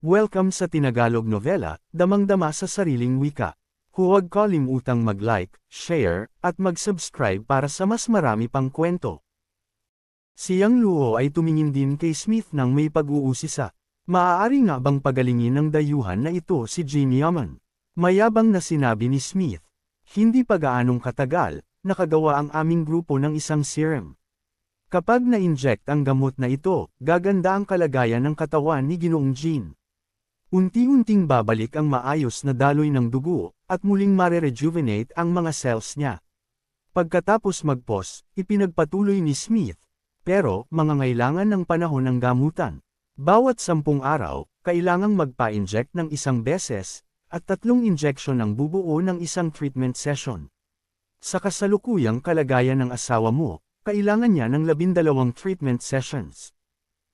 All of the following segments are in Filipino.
Welcome sa Tinagalog Novela, damang-dama sa sariling wika. Huwag kalimutang mag-like, share, at mag-subscribe para sa mas marami pang kwento. Si Yang Luo ay tumingin din kay Smith nang may pag-uusisa. Maaari nga bang pagalingin ng dayuhan na ito si Jin Yaman? Mayabang na sinabi ni Smith. Hindi pa gaanong katagal, nakagawa ang aming grupo ng isang serum. Kapag na-inject ang gamot na ito, gaganda ang kalagayan ng katawan ni Ginoong Jin. Unti-unting babalik ang maayos na daloy ng dugo, at muling mare-rejuvenate ang mga cells niya. Pagkatapos mag-pause, ipinagpatuloy ni Smith. Pero, mangangailangan ng panahon ng gamutan. Bawat 10 araw, kailangang magpa-inject ng 1 beses, at 3 injection ang bubuo ng isang treatment session. Sa kasalukuyang kalagayan ng asawa mo, kailangan niya ng 12 treatment sessions.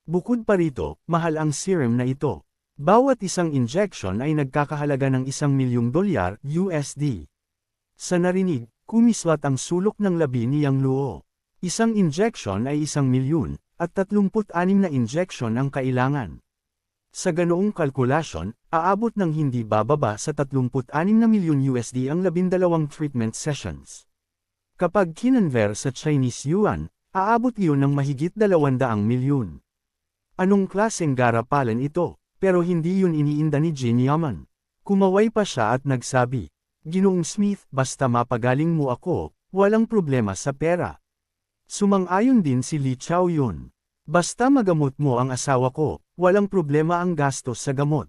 Bukod pa rito, mahal ang serum na ito. Bawat isang injection ay nagkakahalaga ng $1,000,000 USD. Sa narinig, kumislat ang sulok ng labi ni Yang Luo. Isang injection ay 1,000,000, at 36 na injection ang kailangan. Sa ganoong kalkulasyon, aabot ng hindi bababa sa 36 na milyon USD ang 12 treatment sessions. Kapag kinonvert sa Chinese yuan, aabot iyon ng mahigit 200 milyon. Anong klaseng garapalan ito? Pero hindi yun iniinda ni Jin Yaman. Kumaway pa siya at nagsabi, Ginoong Smith, basta mapagaling mo ako, walang problema sa pera. Sumang-ayon din si Li Chaoyun. Basta magamot mo ang asawa ko, walang problema ang gastos sa gamot.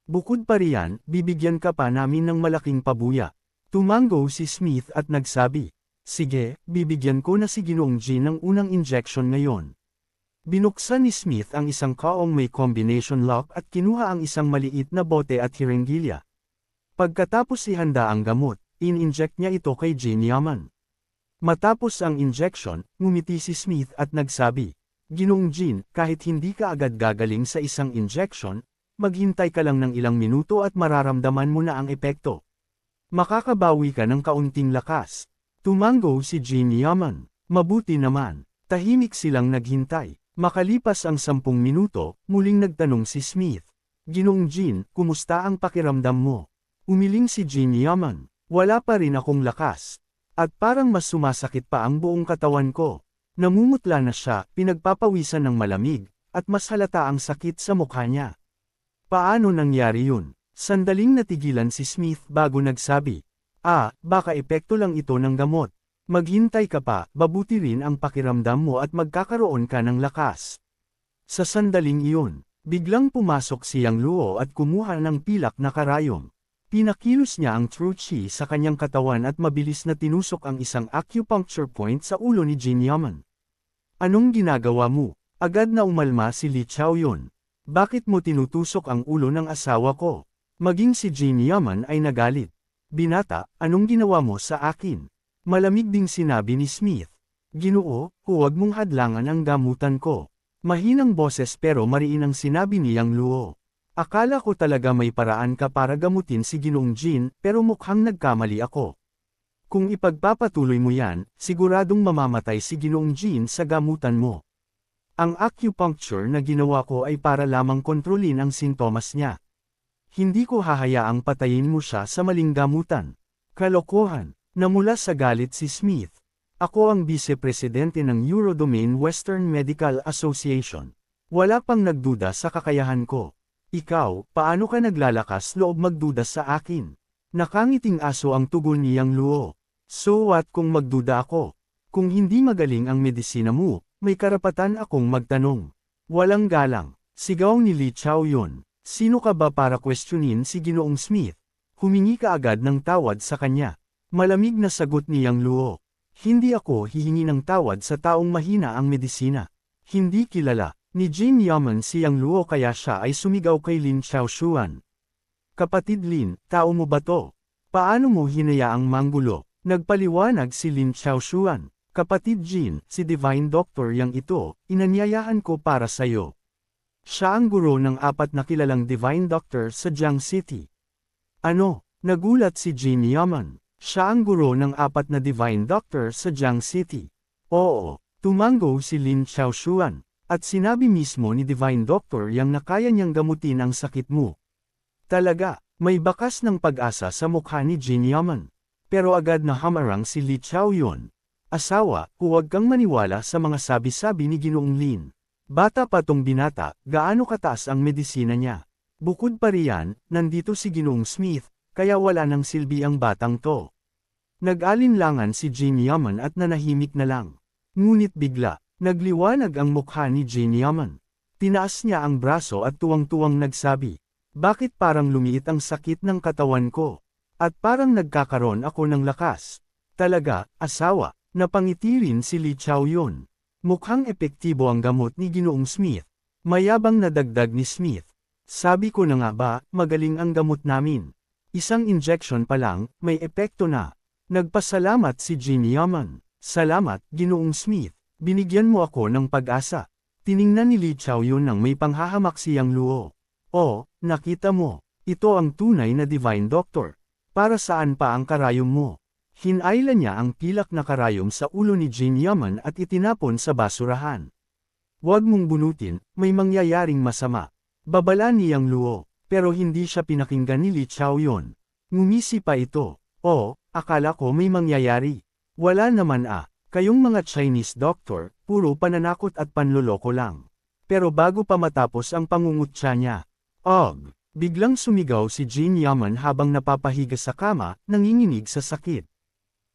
Bukod pa riyan, bibigyan ka pa namin ng malaking pabuya. Tumango si Smith at nagsabi, sige, bibigyan ko na si Ginoong Jin ng unang injection ngayon. Binuksan ni Smith ang isang kaong may combination lock at kinuha ang isang maliit na bote at hirenggilya. Pagkatapos ihanda ang gamot, in-inject niya ito kay Jin Yaman. Matapos ang injection, ngumiti si Smith at nagsabi, Ginoong Jin, kahit hindi ka agad gagaling sa isang injection, maghintay ka lang ng ilang minuto at mararamdaman mo na ang epekto. Makakabawi ka ng kaunting lakas. Tumango si Jin Yaman. Mabuti naman. Tahimik silang naghintay. Makalipas ang 10 minuto, muling nagtanong si Smith. Ginoong Jin, kumusta ang pakiramdam mo? Umiling si Jin Yaman. Wala pa rin akong lakas. At parang mas sumasakit pa ang buong katawan ko. Namumutla na siya, pinagpapawisan ng malamig, at mas halata ang sakit sa mukha niya. Paano nangyari yun? Sandaling natigilan si Smith bago nagsabi. Baka epekto lang ito ng gamot. Maghintay ka pa, mabuti rin ang pakiramdam mo at magkakaroon ka ng lakas. Sa sandaling iyon, biglang pumasok si Yang Luo at kumuha ng pilak na karayom. Pinakilos niya ang true chi sa kanyang katawan at mabilis na tinusok ang isang acupuncture point sa ulo ni Jin Yaman. Anong ginagawa mo? Agad na umalma si Li Chaoyun. Bakit mo tinutusok ang ulo ng asawa ko? Maging si Jin Yaman ay nagalit. Binata, anong ginawa mo sa akin? Malamig ding sinabi ni Smith. Ginoo, huwag mong hadlangan ang gamutan ko. Mahinang boses pero mariin ang sinabi ni Yang Luo. Akala ko talaga may paraan ka para gamutin si Ginoong Jin, pero mukhang nagkamali ako. Kung ipagpapatuloy mo yan, siguradong mamamatay si Ginoong Jin sa gamutan mo. Ang acupuncture na ginawa ko ay para lamang kontrolin ang sintomas niya. Hindi ko hahayaang patayin mo siya sa maling gamutan. Kalokohan. Namula sa galit si Smith. Ako ang vice-presidente ng Eurodomain Western Medical Association. Wala pang nagduda sa kakayahan ko. Ikaw, paano ka naglalakas loob magduda sa akin? Nakangiting aso ang tugon ni Yang Luo. So what kung magduda ako? Kung hindi magaling ang medisina mo, may karapatan akong magtanong. Walang galang. Sigaw ni Li Chaoyun. Sino ka ba para questionin si Ginoong Smith? Humingi ka agad ng tawad sa kanya. Malamig na sagot ni Yang Luo. Hindi ako hihingi ng tawad sa taong mahina ang medisina. Hindi kilala ni Jin Yaman si Yang Luo kaya siya ay sumigaw kay Lin Xiaoshuan. Kapatid Lin, tao mo ba to? Paano mo hinayaang manggulo? Nagpaliwanag si Lin Xiaoshuan. Kapatid Jin, si Divine Doctor Yang ito, inanyayahan ko para sayo. Siya ang guro ng 4 na kilalang Divine Doctor sa Jiang City. Ano? Nagulat si Jin Yaman. Siya ang guro ng 4 na Divine Doctor sa Jiang City. Oo, tumango si Lin Xiaoshuan. At sinabi mismo ni Divine Doctor Yang na kaya niyang gamutin ang sakit mo. Talaga, may bakas ng pag-asa sa mukha ni Jin Yaman. Pero agad na hamarang si Li Chaoyun. Asawa, huwag kang maniwala sa mga sabi-sabi ni Ginoong Lin. Bata pa tong binata, gaano kataas ang medisina niya. Bukod pa riyan, nandito si Ginoong Smith, kaya wala nang silbi ang batang to. Nag-alinlangan si Jin Yaman at nanahimik na lang. Ngunit bigla, nagliwanag ang mukha ni Jin Yaman. Tinaas niya ang braso at tuwang-tuwang nagsabi, "Bakit parang lumiit ang sakit ng katawan ko? At parang nagkakaroon ako ng lakas." Talaga, asawa, napangiti rin si Li Chaoyun. Mukhang epektibo ang gamot ni Ginoong Smith. Mayabang na dagdag ni Smith. "Sabi ko na nga ba, magaling ang gamot namin. Isang injection pa lang, may epekto na." Nagpasalamat si Jin Yaman. "Salamat, Ginoong Smith. Binigyan mo ako ng pag-asa." Tiningnan ni Li Chaoyun nang may panghahamak siyang Luo. "Oh, nakita mo. Ito ang tunay na Divine Doctor. Para saan pa ang karayom mo?" Hinailan niya ang pilak na karayom sa ulo ni Jin Yaman at itinapon sa basurahan. "Huwag mong bunutin, may mangyayaring masama." Babala niyang Luo, pero hindi siya pinakinggan ni Li Chaoyun. Ngumisi pa ito. "Oh, akala ko may mangyayari. Wala naman kayong mga Chinese doctor, puro pananakot at panloloko lang." Pero bago pa matapos ang pangungutya niya, biglang sumigaw si Jin Yaman habang napapahiga sa kama, nanginginig sa sakit.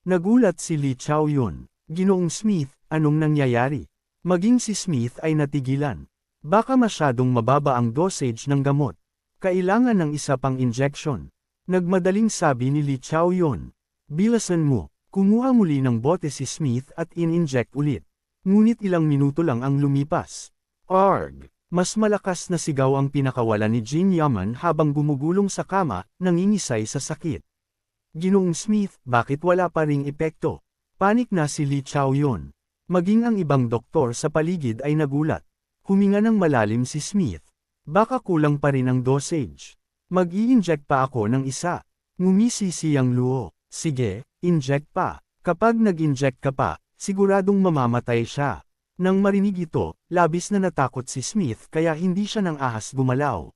Nagulat si Li Chaoyun. "Ginoong Smith, anong nangyayari?" Maging si Smith ay natigilan. Baka masyadong mababa ang dosage ng gamot. Kailangan ng isa pang injection. Nagmadaling sabi ni Li Chaoyun. "Bilasan mo." Kumuha muli ng bote si Smith at in-inject ulit. Ngunit ilang minuto lang ang lumipas. Mas malakas na sigaw ang pinakawalan ni Jin Yaman habang gumugulong sa kama, nangingisay sa sakit. "Ginoong Smith, bakit wala pa ring epekto?" Panik na si Li Chaoyun. Maging ang ibang doktor sa paligid ay nagulat. Huminga ng malalim si Smith. Baka kulang pa rin ang dosage. "Mag-i-inject pa ako ng isa." Ngumisi siyang Luo. "Sige, inject pa. Kapag nag-inject ka pa, siguradong mamamatay siya." Nang marinig ito, labis na natakot si Smith kaya hindi siya nang ahas gumalaw.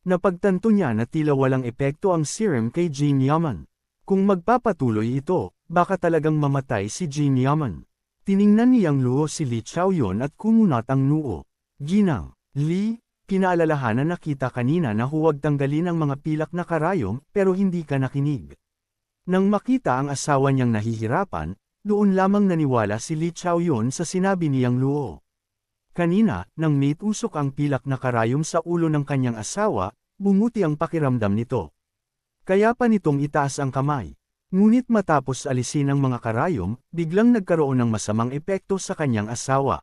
Napagtanto niya na tila walang epekto ang serum kay Jin Yaman. Kung magpapatuloy ito, baka talagang mamatay si Jin Yaman. Tiningnan niyang Luo si Li Chaoyun at kumunat ang noo. "Ginang, Li, pinaalalahanan na kita kanina na huwag tanggalin ang mga pilak na karayom pero hindi ka nakinig." Nang makita ang asawa niyang nahihirapan, doon lamang naniwala si Li Chaoyun sa sinabi niyang Luo. Kanina, nang may tusok ang pilak na karayom sa ulo ng kanyang asawa, bumuti ang pakiramdam nito. Kaya pa nitong itaas ang kamay. Ngunit matapos alisin ang mga karayom, biglang nagkaroon ng masamang epekto sa kanyang asawa.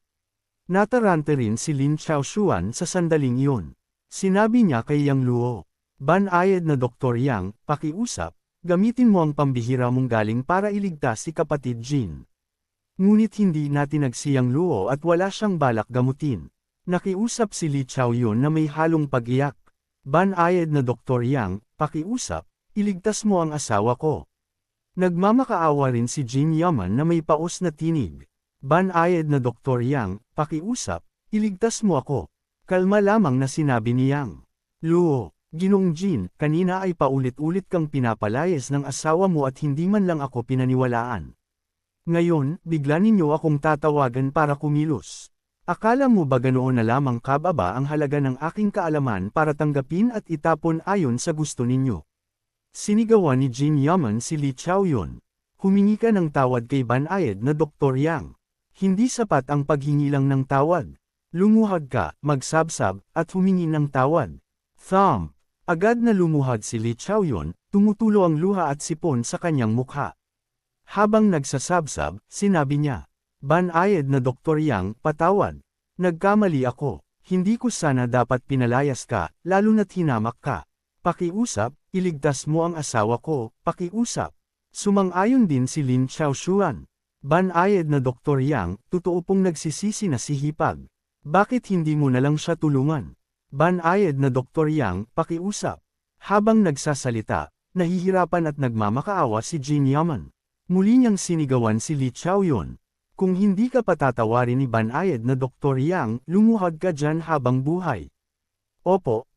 Natarante rin si Lin Chaoshuan sa sandaling iyon. Sinabi niya kay Yang Luo, "Banayad na Dr. Yang, pakiusap. Gamitin mo ang pambihira mong galing para iligtas si kapatid Jin." Ngunit hindi natin nagsiyang Luo at wala siyang balak gamutin. Nakiusap si Li Chaoyun na may halong pag-iyak. "Banayad na Dr. Yang, pakiusap, iligtas mo ang asawa ko." Nagmamakaawa rin si Jin Yaman na may paos na tinig. "Banayad na Dr. Yang, pakiusap, iligtas mo ako." Kalma lamang na sinabi ni Yang. "Luo, Ginoong Jin, kanina ay paulit-ulit kang pinapalayas ng asawa mo at hindi man lang ako pinaniwalaan. Ngayon, bigla ninyo akong tatawagan para kumilos. Akala mo ba ganoon na lamang kababa ang halaga ng aking kaalaman para tanggapin at itapon ayon sa gusto ninyo?" Sinigawan ni Jin Yaman si Li Chaoyun. "Humingi ka ng tawad kay Banayad na Dr. Yang. Hindi sapat ang paghingi lang ng tawad. Lumuhad ka, magsabsab, at humingi ng tawad." Thump! Agad na lumuhad si Li Chaoyun, tumutulo ang luha at sipon sa kanyang mukha. Habang nagsasabsab, sinabi niya, "Banayad na Dr. Yang, patawad. Nagkamali ako. Hindi ko sana dapat pinalayas ka, lalo na't hinamak ka. Pakiusap, iligtas mo ang asawa ko, pakiusap." Sumang-ayon din si Lin Chaoshuan. "Banayad na Dr. Yang, totoo pong nagsisisi na si Hipag. Bakit hindi mo na lang siya tulungan? Banayad na Dr. Yang, pakiusap." Habang nagsasalita, nahihirapan at nagmamakaawa si Jin Yaman. Muli niyang sinigawan si Li Chaoyun. Kung hindi ka patatawarin ni Banayad na Dr. Yang, lumuhod ka dyan habang buhay. Opo,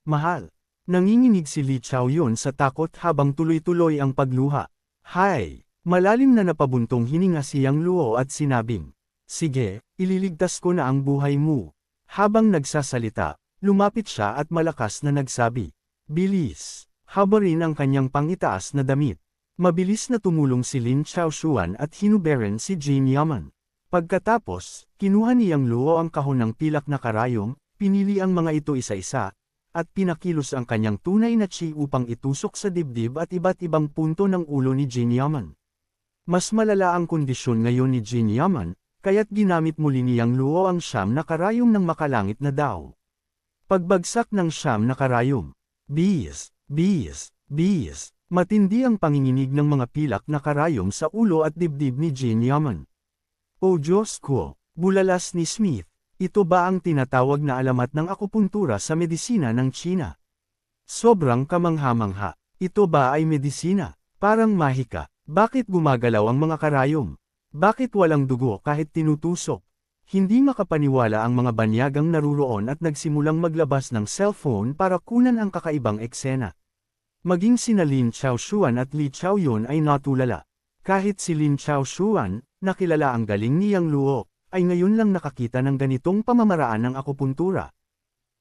mahal. Nanginginig si Li Chaoyun sa takot habang tuloy-tuloy ang pagluha. Hay! Malalim na napabuntong hininga si Yang Luo at sinabing, sige, ililigtas ko na ang buhay mo. Habang nagsasalita, lumapit siya at malakas na nagsabi, bilis. Habarin ang kanyang pangitaas na damit. Mabilis na tumulong si Lin Chaoshuan at hinuberan si Jin Yaman. Pagkatapos, kinuha ni Yang Luo ang kahon ng pilak na karayom, pinili ang mga ito isa-isa, at pinakilos ang kanyang tunay na chi upang itusok sa dibdib at iba't ibang punto ng ulo ni Jin Yaman. Mas malala ang kondisyon ngayon ni Jin Yaman, kaya't ginamit muli ni Yang Luo ang siyam na karayom ng makalangit na daw. Pagbagsak ng siyam na karayom. Bis. Matindi ang panginginig ng mga pilak na karayom sa ulo at dibdib ni Jin Yaman. O Diyos ko, bulalas ni Smith, ito ba ang tinatawag na alamat ng akupuntura sa medisina ng China? Sobrang kamangha-mangha, ito ba ay medisina? Parang mahika, bakit gumagalaw ang mga karayom? Bakit walang dugo kahit tinutusok? Hindi makapaniwala ang mga banyagang naruroon at nagsimulang maglabas ng cellphone para kunan ang kakaibang eksena. Maging sina Lin Chaoshuan at Li Chaoyun ay natulala. Kahit si Lin Chaoshuan, nakilala ang galing ni Yang Luo, ay ngayon lang nakakita ng ganitong pamamaraan ng akupuntura.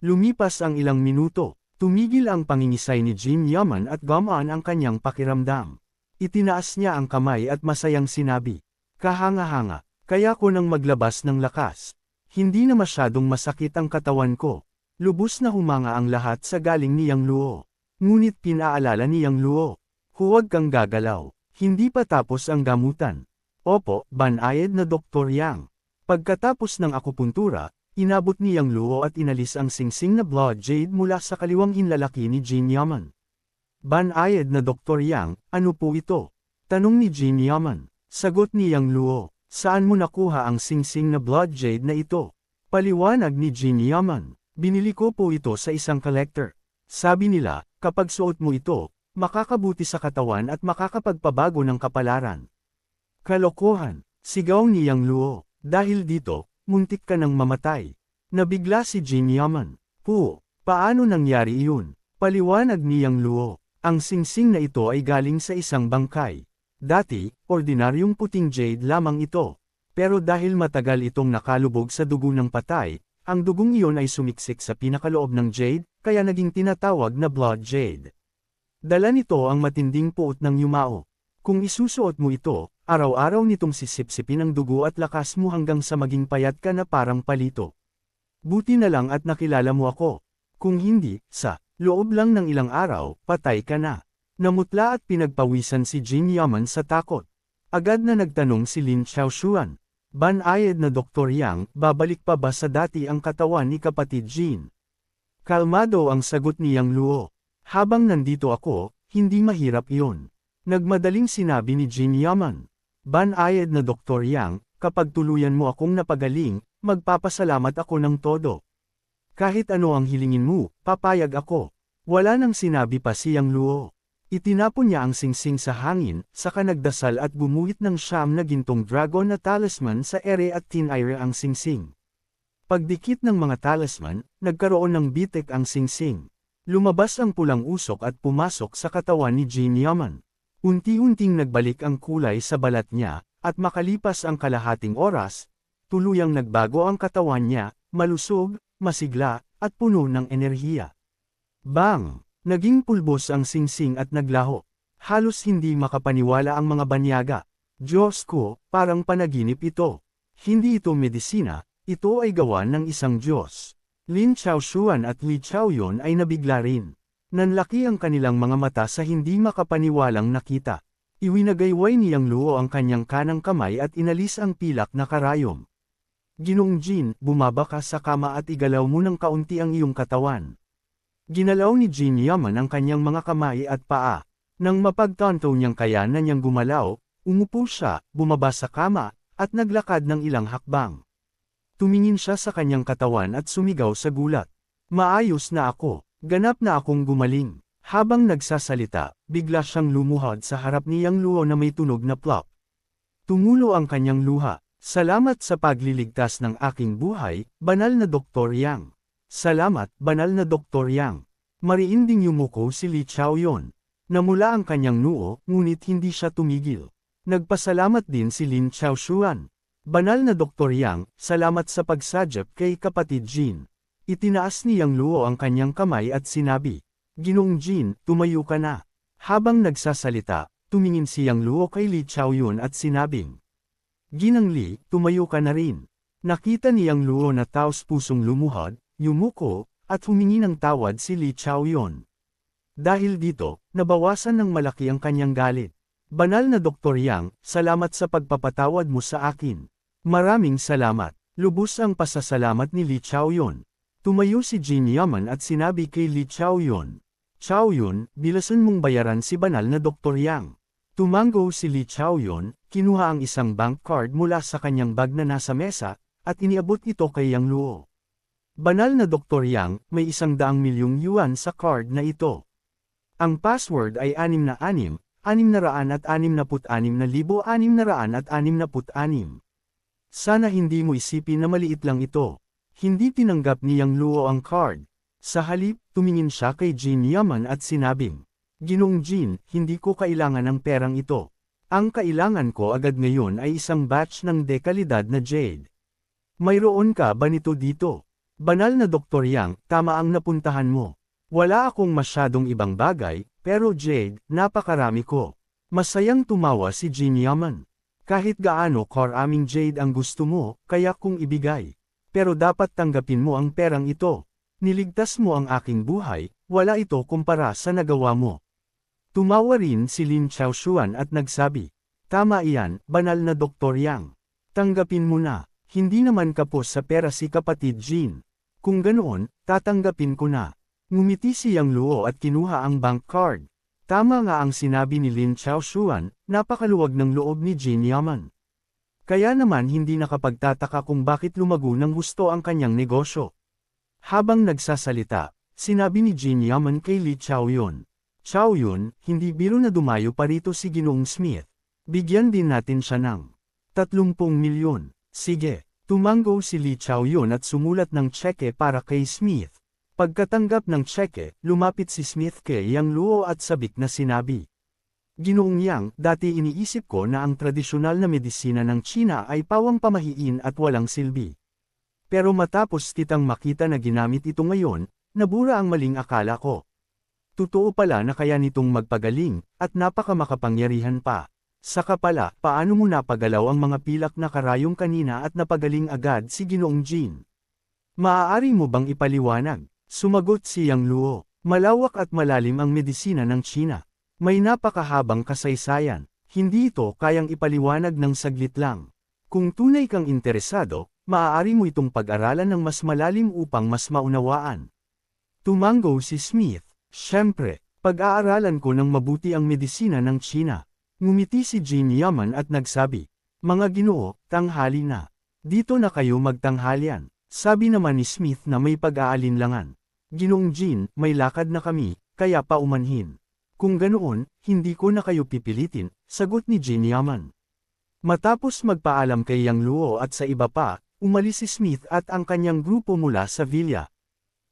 Lumipas ang ilang minuto, tumigil ang pangingisay ni Jin Yaman at gumaan ang kanyang pakiramdam. Itinaas niya ang kamay at masayang sinabi, kahanga-hanga, kaya ko nang maglabas ng lakas. Hindi na masyadong masakit ang katawan ko. Lubos na humanga ang lahat sa galing ni Yang Luo. Ngunit pinaalala ni Yang Luo, huwag kang gagalaw, hindi pa tapos ang gamutan. Opo, Banayad na Dr. Yang. Pagkatapos ng akupuntura, inabot ni Yang Luo at inalis ang singsing na blood jade mula sa kaliwang hinlalaki ni Jin Yaman. Banayad na Dr. Yang, ano po ito? Tanong ni Jin Yaman. Sagot ni Yang Luo, saan mo nakuha ang singsing na blood jade na ito? Paliwanag ni Jin Yaman, binili ko po ito sa isang collector. Sabi nila, kapag suot mo ito, makakabuti sa katawan at makakapagpabago ng kapalaran. Kalokohan, sigaw ni Yang Luo, dahil dito, muntik ka nang mamatay. Nabigla si Jin Yaman. Paano nangyari iyon? Paliwanag ni Yang Luo, ang singsing na ito ay galing sa isang bangkay. Dati, ordinaryong puting jade lamang ito. Pero dahil matagal itong nakalubog sa dugo ng patay, ang dugong iyon ay sumiksik sa pinakaloob ng jade, kaya naging tinatawag na blood jade. Dala nito ang matinding puot ng yumao. Kung isusuot mo ito, araw-araw nitong sisipsipin ang dugo at lakas mo hanggang sa maging payat ka na parang palito. Buti na lang at nakilala mo ako. Kung hindi, sa loob lang ng ilang araw, patay ka na. Namutla at pinagpawisan si Jin Yaman sa takot. Agad na nagtanong si Lin Chaoshuan. Banayad na Dr. Yang, babalik pa ba sa dati ang katawan ni kapatid Jin? Kalmado ang sagot ni Yang Luo. Habang nandito ako, hindi mahirap iyon. Nagmadaling sinabi ni Jin Yaman. Banayad na Dr. Yang, kapag tuluyan mo akong napagaling, magpapasalamat ako ng todo. Kahit ano ang hilingin mo, papayag ako. Wala nang sinabi pa si Yang Luo. Itinapon niya ang singsing sa hangin, saka nagdasal at gumuhit ng siyam na gintong dragon na talisman sa ere at tinayre ang singsing. Pagdikit ng mga talisman, nagkaroon ng bitek ang singsing. Lumabas ang pulang usok at pumasok sa katawan ni Jin Yaman. Unti-unting nagbalik ang kulay sa balat niya, at makalipas ang kalahating oras, tuluyang nagbago ang katawan niya, malusog, masigla, at puno ng enerhiya. Bang! Naging pulbos ang singsing at naglaho. Halos hindi makapaniwala ang mga banyaga. Diyos ko, parang panaginip ito. Hindi ito medisina, ito ay gawa ng isang Diyos. Lin Chaoshuan at Li Chaoyun ay nabigla rin. Nanlaki ang kanilang mga mata sa hindi makapaniwalang nakita. Iwinagayway ni Yang Luo ang kanyang kanang kamay at inalis ang pilak na karayom. Ginoong Jin, bumaba ka sa kama at igalaw mo ng kaunti ang iyong katawan. Ginalaw ni Jin Yaman ang kanyang mga kamay at paa. Nang mapagtanto niyang kaya na niyang gumalaw, umupo siya, bumaba sa kama, at naglakad ng ilang hakbang. Tumingin siya sa kanyang katawan at sumigaw sa gulat. Maayos na ako, ganap na akong gumaling. Habang nagsasalita, bigla siyang lumuhod sa harap ni Yang Luo na may tunog na plop. Tumulo ang kanyang luha, Salamat sa pagliligtas ng aking buhay, banal na Dr. Yang. Salamat, banal na Dr. Yang. Mariinding yumuko si Li Chaoyun. Namula ang kanyang noo, ngunit hindi siya tumigil. Nagpasalamat din si Lin Chaoshuan. Banal na Dr. Yang, salamat sa pagsadyap kay kapatid Jin. Itinaas ni Yang Luo ang kanyang kamay at sinabi, Ginoong Jin, tumayo ka na. Habang nagsasalita, tumingin si Yang Luo kay Li Chaoyun at sinabing, Ginang Li, tumayo ka na rin. Nakita ni Yang Luo na taos pusong lumuhod, yumuko, at humingi ng tawad si Li Chaoyun. Dahil dito, nabawasan ng malaki ang kanyang galit. Banal na Dr. Yang, salamat sa pagpapatawad mo sa akin. Maraming salamat. Lubos ang pasasalamat ni Li Chaoyun. Tumayo si Jin Yaman at sinabi kay Li Chaoyun, Chaoyun, bilasan mong bayaran si banal na Dr. Yang. Tumango si Li Chaoyun, kinuha ang isang bank card mula sa kanyang bag na nasa mesa, at iniabot ito kay Yang Luo. Banal na Dr. Yang, may 100 milyong yuan sa card na ito. Ang password ay 66, 666,666. Sana hindi mo isipin na maliit lang ito. Hindi tinanggap ni Yang Luo ang card. Sa halip, tumingin siya kay Jin Yaman at sinabing, Ginoong Jin, hindi ko kailangan ng perang ito. Ang kailangan ko agad ngayon ay isang batch ng dekalidad na jade. Mayroon ka ba nito dito? Banal na Dr. Yang, tama ang napuntahan mo. Wala akong masyadong ibang bagay, pero jade, napakarami ko. Masayang tumawa si Jin Yaman. Kahit gaano karaming jade ang gusto mo, kaya kong ibigay. Pero dapat tanggapin mo ang perang ito. Niligtas mo ang aking buhay, wala ito kumpara sa nagawa mo. Tumawa rin si Lin Chaoshuan at nagsabi, Tama iyan, banal na Dr. Yang. Tanggapin mo na, hindi naman kapos sa pera si kapatid Jin. Kung ganoon, tatanggapin ko na. Ngumiti si Yang Luo at kinuha ang bank card. Tama nga ang sinabi ni Lin Chaoshuan, napakaluwag ng loob ni Jin Yaman. Kaya naman hindi nakapagtataka kung bakit lumago ng gusto ang kanyang negosyo. Habang nagsasalita, sinabi ni Jin Yaman kay Li Chaoyun, Chaoyun, hindi biro na dumayo pa rito si Ginoong Smith. Bigyan din natin siya ng 30 milyon. Sige, tumango si Li Chaoyun at sumulat ng tseke para kay Smith. Pagkatanggap ng tseke, lumapit si Smith kay Yang Luo at sabik na sinabi, Ginoong Yang, dati iniisip ko na ang tradisyonal na medisina ng China ay pawang pamahiin at walang silbi. Pero matapos kitang makita na ginamit ito ngayon, nabura ang maling akala ko. Totoo pala na kaya nitong magpagaling, at napakamakapangyarihan pa. Saka pala, paano mo napagalaw ang mga pilak na karayong kanina at napagaling agad si Ginoong Jin? Maaari mo bang ipaliwanag? Sumagot si Yang Luo, malawak at malalim ang medisina ng China. May napakahabang kasaysayan, hindi ito kayang ipaliwanag ng saglit lang. Kung tunay kang interesado, maaari mo itong pag-aralan ng mas malalim upang mas maunawaan. Tumango si Smith, Siyempre, pag-aaralan ko ng mabuti ang medisina ng China. Ngumiti si Jin Yaman at nagsabi, Mga Ginoo, tanghali na. Dito na kayo magtanghalian. Sabi naman ni Smith na may pag-aalinlangan. Ginoong Jin, may lakad na kami, kaya paumanhin. Kung ganoon, hindi ko na kayo pipilitin, sagot ni Jin Yaman. Matapos magpaalam kay Yang Luo at sa iba pa, umalis si Smith at ang kanyang grupo mula sa villa.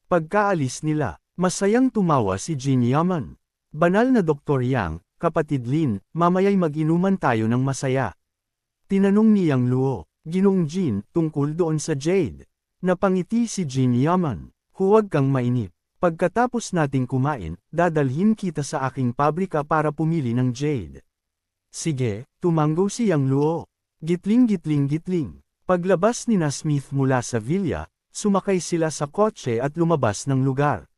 Pagkaalis nila, masayang tumawa si Jin Yaman. Banal na Dr. Yang, kapatid Lin, mamaya'y mag-inuman tayo ng masaya. Tinanong ni Yang Luo, Ginoong Jin, tungkol doon sa jade. Napangiti si Jin Yaman. Huwag kang mainip. Pagkatapos nating kumain, dadalhin kita sa aking pabrika para pumili ng jade. Sige, tumango si Yang Luo. Gitling. Paglabas ni Smith mula sa villa, sumakay sila sa kotse at lumabas ng lugar.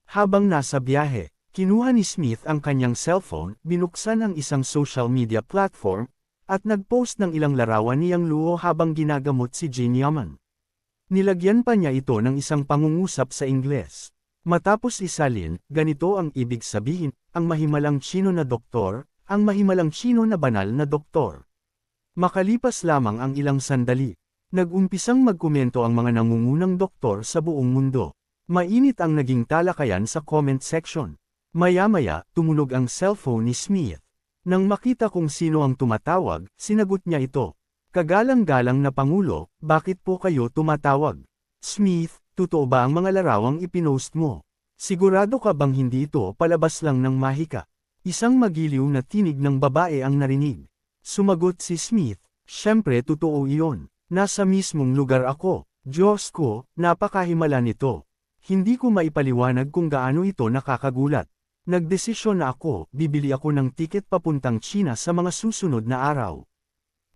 Habang nasa biyahe, kinuha ni Smith ang kanyang cellphone, binuksan ang isang social media platform, at nagpost ng ilang larawan ni Yang Luo habang ginagamot si Jin Yaman. Nilagyan pa niya ito ng isang pangungusap sa Ingles. Matapos isalin, ganito ang ibig sabihin, ang mahimalang Chino na doktor, ang mahimalang Chino na banal na doktor. Makalipas lamang ang ilang sandali, nag-umpisang magkomento ang mga nangungunang doktor sa buong mundo. Mainit ang naging talakayan sa comment section. Maya-maya, tumunog ang cellphone ni Smith. Nang makita kung sino ang tumatawag, sinagot niya ito. Kagalang-galang na Pangulo, bakit po kayo tumatawag? Smith, totoo ba ang mga larawang ipinost mo? Sigurado ka bang hindi ito palabas lang ng mahika? Isang magiliw na tinig ng babae ang narinig. Sumagot si Smith, syempre totoo iyon. Nasa mismong lugar ako. Diyos ko, napakahimala nito. Hindi ko maipaliwanag kung gaano ito nakakagulat. Nagdesisyon na ako, bibili ako ng tiket papuntang China sa mga susunod na araw.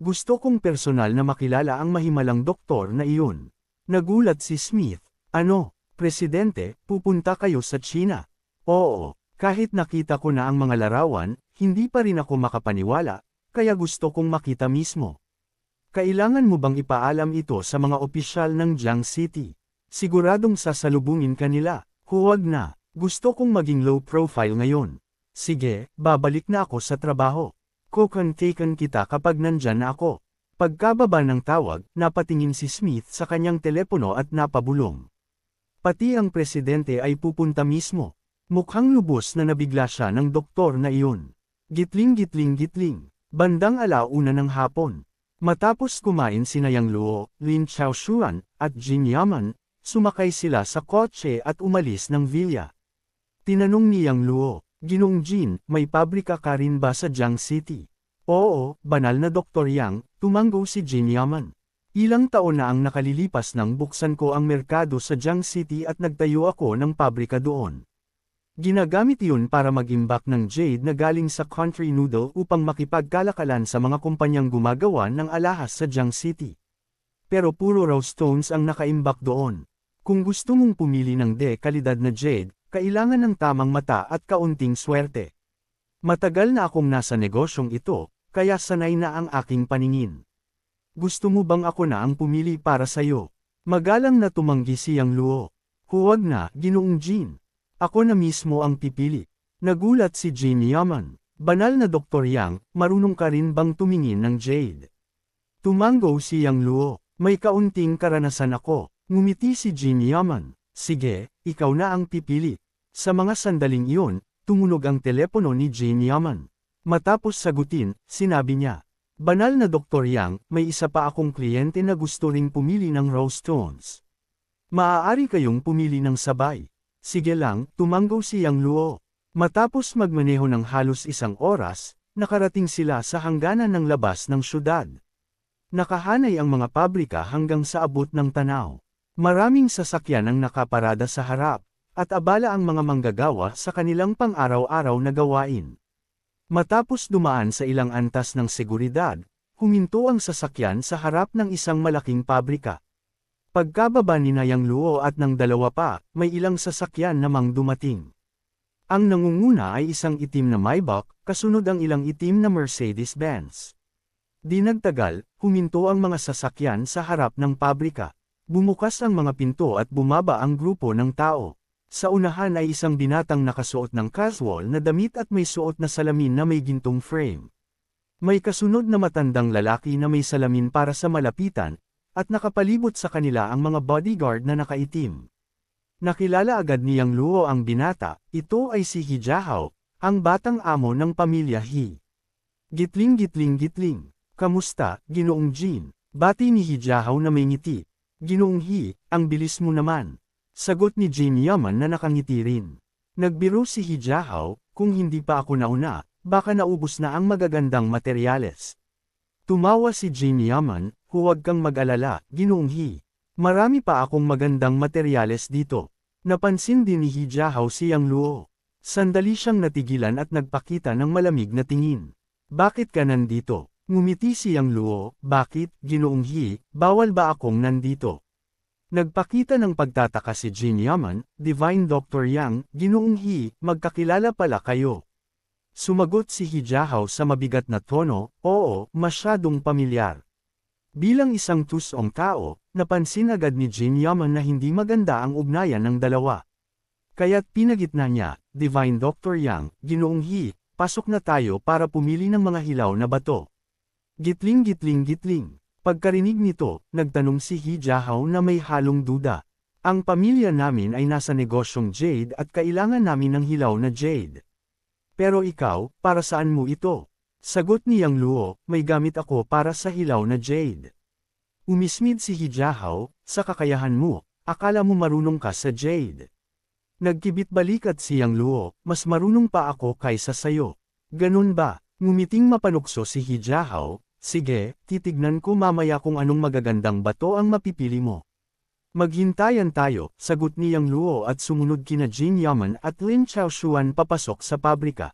Gusto kong personal na makilala ang mahimalang doktor na iyon. Nagulat si Smith, ano, Presidente, pupunta kayo sa China? Oo, kahit nakita ko na ang mga larawan, hindi pa rin ako makapaniwala, kaya gusto kong makita mismo. Kailangan mo bang ipaalam ito sa mga opisyal ng Jiang City? Siguradong sasalubungin ka nila. Huwag na, gusto kong maging low profile ngayon. Sige, babalik na ako sa trabaho. Kukontakan kita kapag nandyan na ako. Pagkababa ng tawag, napatingin si Smith sa kanyang telepono at napabulong. Pati ang presidente ay pupunta mismo. Mukhang lubos na nabigla siya ng doktor na iyon. Gitling. Bandang alauna ng hapon. Matapos kumain sina Yang Luo, Lin Chaoshuan, at Jin Yaman, sumakay sila sa kotse at umalis ng villa. Tinanong ni Yang Luo, Ginoong Jin, may pabrika ka rin ba sa Jiang City? Oo, banal na Dr. Yang, tumanggo si Jin Yaman. Ilang taon na ang nakalilipas nang buksan ko ang merkado sa Jiang City at nagtayo ako ng pabrika doon. Ginagamit iyon para mag-imbak ng jade na galing sa country noodle upang makipagkalakalan sa mga kumpanyang gumagawa ng alahas sa Jiang City. Pero puro raw stones ang nakaimbak doon. Kung gusto mong pumili ng kalidad na jade, kailangan ng tamang mata at kaunting swerte. Matagal na akong nasa negosyong ito, kaya sanay na ang aking paningin. Gusto mo bang ako na ang pumili para sayo? Magalang na tumanggi si Yang Luo. Huwag na, Ginoong Jin. Ako na mismo ang pipili. Nagulat si Jin Yaman. Banal na Dr. Yang, marunong ka rin bang tumingin ng jade? Tumanggo si Yang Luo. May kaunting karanasan ako. Ngumiti si Jin Yaman. Sige, ikaw na ang pipili. Sa mga sandaling iyon, tumunog ang telepono ni Jin Yaman. Matapos sagutin, sinabi niya, Banal na Dr. Yang, may isa pa akong kliyente na gusto ring pumili ng rose stones. Maaari kayong pumili ng sabay. Sige lang, tumanggo si Yang Luo. Matapos magmaneho ng halos 1 oras, nakarating sila sa hangganan ng labas ng syudad. Nakahanay ang mga pabrika hanggang sa abot ng tanaw. Maraming sasakyan ang nakaparada sa harap, at abala ang mga manggagawa sa kanilang pang-araw-araw na gawain. Matapos dumaan sa ilang antas ng seguridad, huminto ang sasakyan sa harap ng isang malaking pabrika. Pagkababa ni Yang Luo at ng dalawa pa, may ilang sasakyan namang dumating. Ang nangunguna ay isang itim na Maybach, kasunod ang ilang itim na Mercedes-Benz. Di nagtagal, huminto ang mga sasakyan sa harap ng pabrika. Bumukas ang mga pinto at bumaba ang grupo ng tao. Sa unahan ay isang binatang nakasuot ng casual na damit at may suot na salamin na may gintong frame. May kasunod na matandang lalaki na may salamin para sa malapitan, at nakapalibot sa kanila ang mga bodyguard na nakaitim. Nakilala agad ni Yang Luo ang binata, ito ay si He Jiahao, ang batang amo ng pamilya He. Gitling. Kamusta, Ginoong Jin? Bati ni He Jiahao na may ngiti. Ginoong He, ang bilis mo naman. Sagot ni Jin Yaman na nakangiti rin. Nagbiro si He Jiahao, kung hindi pa ako nauna, baka naubos na ang magagandang materyales. Tumawa si Jin Yaman, huwag kang mag-alala, Ginoong He. Marami pa akong magandang materyales dito. Napansin din ni He Jiahao si Yang Luo. Sandali siyang natigilan at nagpakita ng malamig na tingin. Bakit ka nandito? Ngumiti si Yang Luo, bakit, Ginoong He, bawal ba akong nandito? Nagpakita ng pagtataka si Jin Yaman, Divine Dr. Yang, Ginoong He, magkakilala pala kayo. Sumagot si He Jiahao sa mabigat na tono, oo, masyadong pamilyar. Bilang isang tusong tao, napansin agad ni Jin Yaman na hindi maganda ang ugnayan ng dalawa. Kaya't pinagitna niya, Divine Dr. Yang, Ginoong He, pasok na tayo para pumili ng mga hilaw na bato. Gitling. Pagkarinig nito, nagtanong si He Jiahao na may halong duda. Ang pamilya namin ay nasa negosyong jade at kailangan namin ng hilaw na jade. Pero ikaw, para saan mo ito? Sagot ni Yang Luo, may gamit ako para sa hilaw na jade. Umismid si Hijahao, sa kakayahan mo, akala mo marunong ka sa jade. Nagkibit balikat si Yang Luo, mas marunong pa ako kaysa sayo. Ganun ba? Ngumiting mapanukso si Hijahao, sige, titignan ko mamaya kung anong magagandang bato ang mapipili mo. Maghintayan tayo, sagot ni Yang Luo at sumunod kina Jin Yaman at Lin Chaoshuan papasok sa pabrika.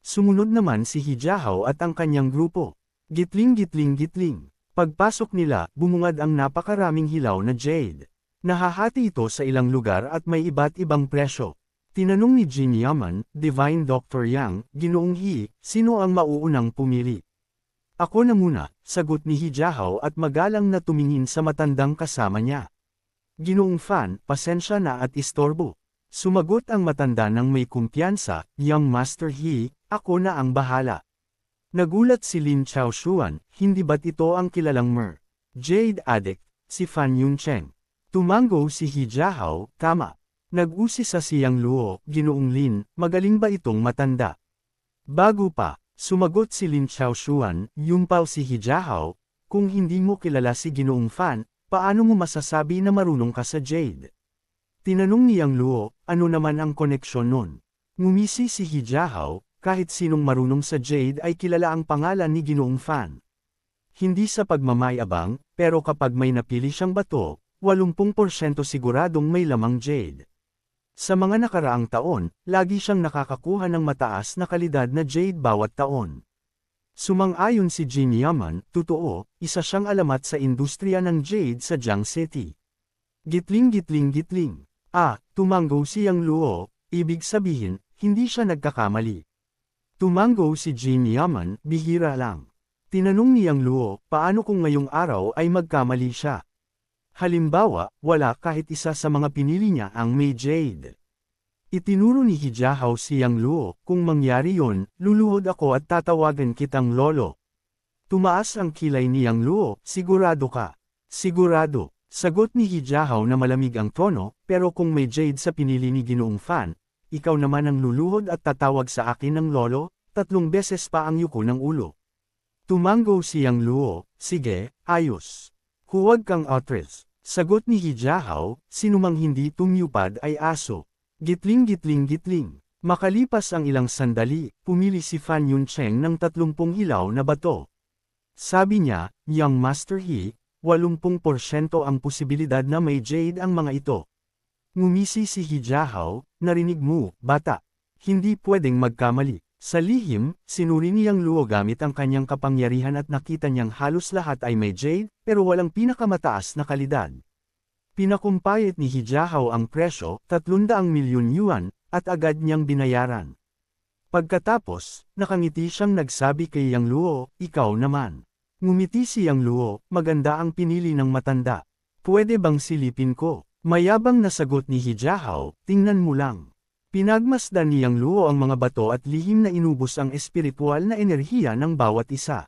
Sumunod naman si Hijahao at ang kanyang grupo. Gitling gitling gitling. Pagpasok nila, bumungad ang napakaraming hilaw na jade. Nahahati ito sa ilang lugar at may iba't ibang presyo. Tinanong ni Jin Yaman, Divine Dr. Yang, Ginoong He, sino ang mauunang pumili? Ako na muna, sagot ni Hijahao at magalang na tumingin sa matandang kasama niya. Ginoong Fan, pasensya na at istorbo. Sumagot ang matanda ng may kumpiyansa, Young Master He, ako na ang bahala. Nagulat si Lin Chaoshuan, hindi ba't ito ang kilalang Jade Addict, si Fan Yuncheng? Tumango si Hijahao, tama. Nag-usisa si Yang Luo, Ginoong Lin, magaling ba itong matanda? Bago pa, sumagot si Lin Chaoshuan, yumpaw si Hijahao, kung hindi mo kilala si Ginoong Fan, paano mo masasabi na marunong ka sa Jade? Tinanong ni Yang Luo, ano naman ang koneksyon nun? Ngumisi si Hijahao, kahit sinong marunong sa Jade ay kilala ang pangalan ni Ginoong Fan. Hindi sa pagmamayabang, pero kapag may napili siyang bato, 80% siguradong may lamang Jade. Sa mga nakaraang taon, lagi siyang nakakakuha ng mataas na kalidad na Jade bawat taon. Sumang-ayon si Jin Yaman, totoo, isa siyang alamat sa industriya ng Jade sa Jiang City. Gitling gitling gitling. Tumango si Yang Luo, ibig sabihin, hindi siya nagkakamali. Tumango si Jin Yaman, bihira lang. Tinanong ni Yang Luo, paano kung ngayong araw ay magkamali siya? Halimbawa, wala kahit isa sa mga pinili niya ang may Jade. Itinuro ni Hijahao si Yang Luo, kung mangyari yon, luluhod ako at tatawagan kitang lolo. Tumaas ang kilay ni Yang Luo, sigurado ka? Sigurado. Sagot ni Hijahao na malamig ang tono, pero kung may Jade sa pinili ni Ginoong Fan, ikaw naman ang luluhod at tatawag sa akin ng lolo, 3 beses pa ang yuko ng ulo. Tumango si Yang Luo, sige, ayos. Huwag kang outres. Sagot ni Hijahao, sinumang hindi tumyupad ay aso. Gitling gitling gitling. Makalipas ang ilang sandali, pumili si Fan Yuncheng ng 30 hilaw na bato. Sabi niya, Young Master He, 80% ang posibilidad na may Jade ang mga ito. Ngumisi si Hijahao, narinig mo, bata. Hindi pwedeng magkamali. Sa lihim, sinuri ni Yang Luo gamit ang kanyang kapangyarihan at nakita niyang halos lahat ay may Jade, pero walang pinakamataas na kalidad. Pinakumpayat ni Hijahao ang presyo, 300 milyon yuan, at agad niyang binayaran. Pagkatapos, nakangiti siyang nagsabi kay Yang Luo, ikaw naman. Ngumiti si Yang Luo, maganda ang pinili ng matanda. Pwede bang silipin ko? Mayabang na sagot ni Hijahao, tingnan mo lang. Pinagmasdan ni Yang Luo ang mga bato at lihim na inubos ang espiritual na enerhiya ng bawat isa.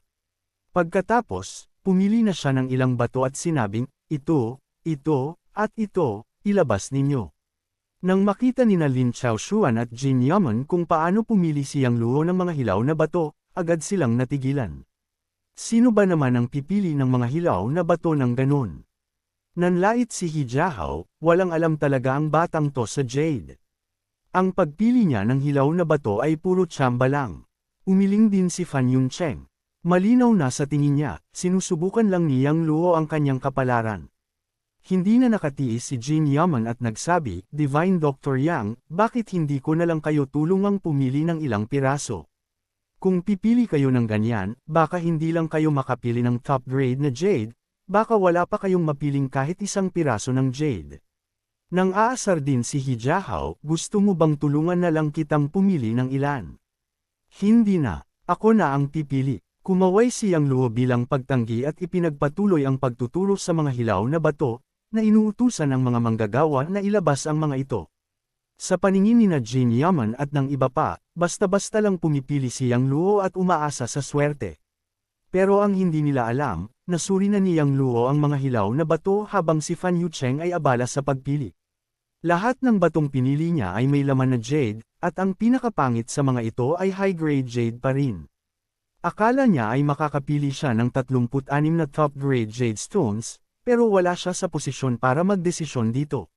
Pagkatapos, pumili na siya ng ilang bato at sinabing, ito, at ito, ilabas ninyo. Nang makita ni Lin Chaoshuan at Jin Yaman kung paano pumili si Yang Luo ng mga hilaw na bato, agad silang natigilan. Sino ba naman ang pipili ng mga hilaw na bato ng ganon? Nanlait si Hijahao, walang alam talaga ang batang to sa Jade. Ang pagpili niya ng hilaw na bato ay puro tsamba lang. Umiling din si Fan Yuncheng. Malinaw na sa tingin niya, sinusubukan lang ni Yang Luo ang kanyang kapalaran. Hindi na nakatiis si Jin Yaman at nagsabi, Divine Dr. Yang, bakit hindi ko na lang kayo tulungang pumili ng ilang piraso? Kung pipili kayo ng ganyan, baka hindi lang kayo makapili ng top grade na Jade, baka wala pa kayong mapiling kahit isang piraso ng Jade. Nang aasar din si Hijahao, gusto mo bang tulungan na lang kitang pumili ng ilan? Hindi na, ako na ang pipili. Kumaway si Yang Luo bilang pagtanggi at ipinagpatuloy ang pagtuturo sa mga hilaw na bato, na inuutusan ng mga manggagawa na ilabas ang mga ito. Sa paningin ni Jin Yaman at ng iba pa, basta-basta lang pumipili si Yang Luo at umaasa sa swerte. Pero ang hindi nila alam, nasuri na ni Yang Luo ang mga hilaw na bato habang si Fan Yuncheng ay abala sa pagpili. Lahat ng batong pinili niya ay may laman na Jade, at ang pinakapangit sa mga ito ay high-grade Jade pa rin. Akala niya ay makakapili siya ng 36 na top-grade jade stones, pero wala siya sa posisyon para magdesisyon dito.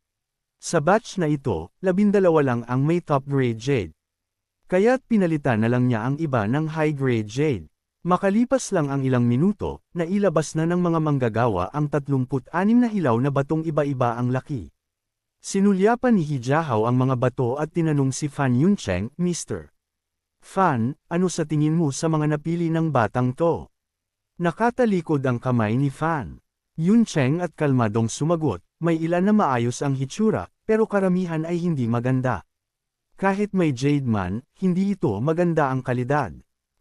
Sa batch na ito, 12 lang ang may top-grade jade. Kaya't pinalitan na lang niya ang iba ng high-grade jade. Makalipas lang ang ilang minuto, nailabas na ng mga manggagawa ang 36 na hilaw na batong iba-iba ang laki. Sinulyapan ni Hijahao ang mga bato at tinanong si Fan Yuncheng, Mr. Fan, ano sa tingin mo sa mga napili ng batang to? Nakatalikod ang kamay ni Fan Yuncheng at kalmadong sumagot, may ilan na maayos ang hitsura, pero karamihan ay hindi maganda. Kahit may jade man, hindi ito maganda ang kalidad.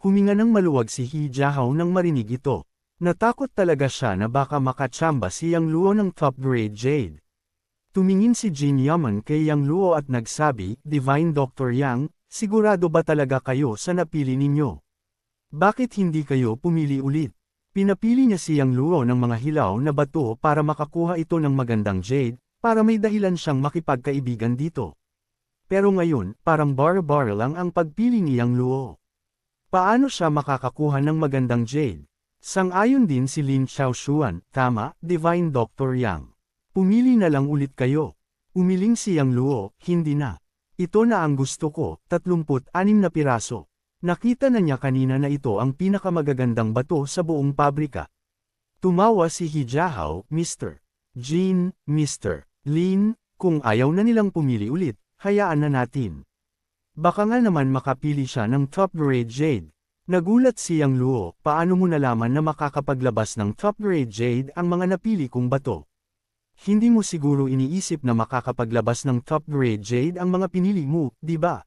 Huminga ng maluwag si Hijahao nang marinig ito. Natakot talaga siya na baka makatsamba si Yang Luo ng top-grade jade. Tumingin si Jin Yaman kay Yang Luo at nagsabi, Divine Dr. Yang, sigurado ba talaga kayo sa napili ninyo? Bakit hindi kayo pumili ulit? Pinapili niya si Yang Luo ng mga hilaw na bato para makakuha ito ng magandang jade, para may dahilan siyang makipagkaibigan dito. Pero ngayon, parang bar-bar lang ang pagpili ni Yang Luo. Paano siya makakakuha ng magandang jade? Sang-ayon din si Lin Xiaoshuan, tama, Divine Dr. Yang. Pumili na lang ulit kayo. Umiling si Yang Luo, hindi na. Ito na ang gusto ko, 36 na piraso. Nakita na niya kanina na ito ang pinakamagagandang bato sa buong pabrika. Tumawa si Hijahao, Mr. Jin, Mr. Lin, kung ayaw na nilang pumili ulit, hayaan na natin. Baka nga naman makapili siya ng top-grade jade. Nagulat si Yang Luo, paano mo nalaman na makakapaglabas ng top-grade jade ang mga napili kong bato? Hindi mo siguro iniisip na makakapaglabas ng top-grade jade ang mga pinili mo, di ba?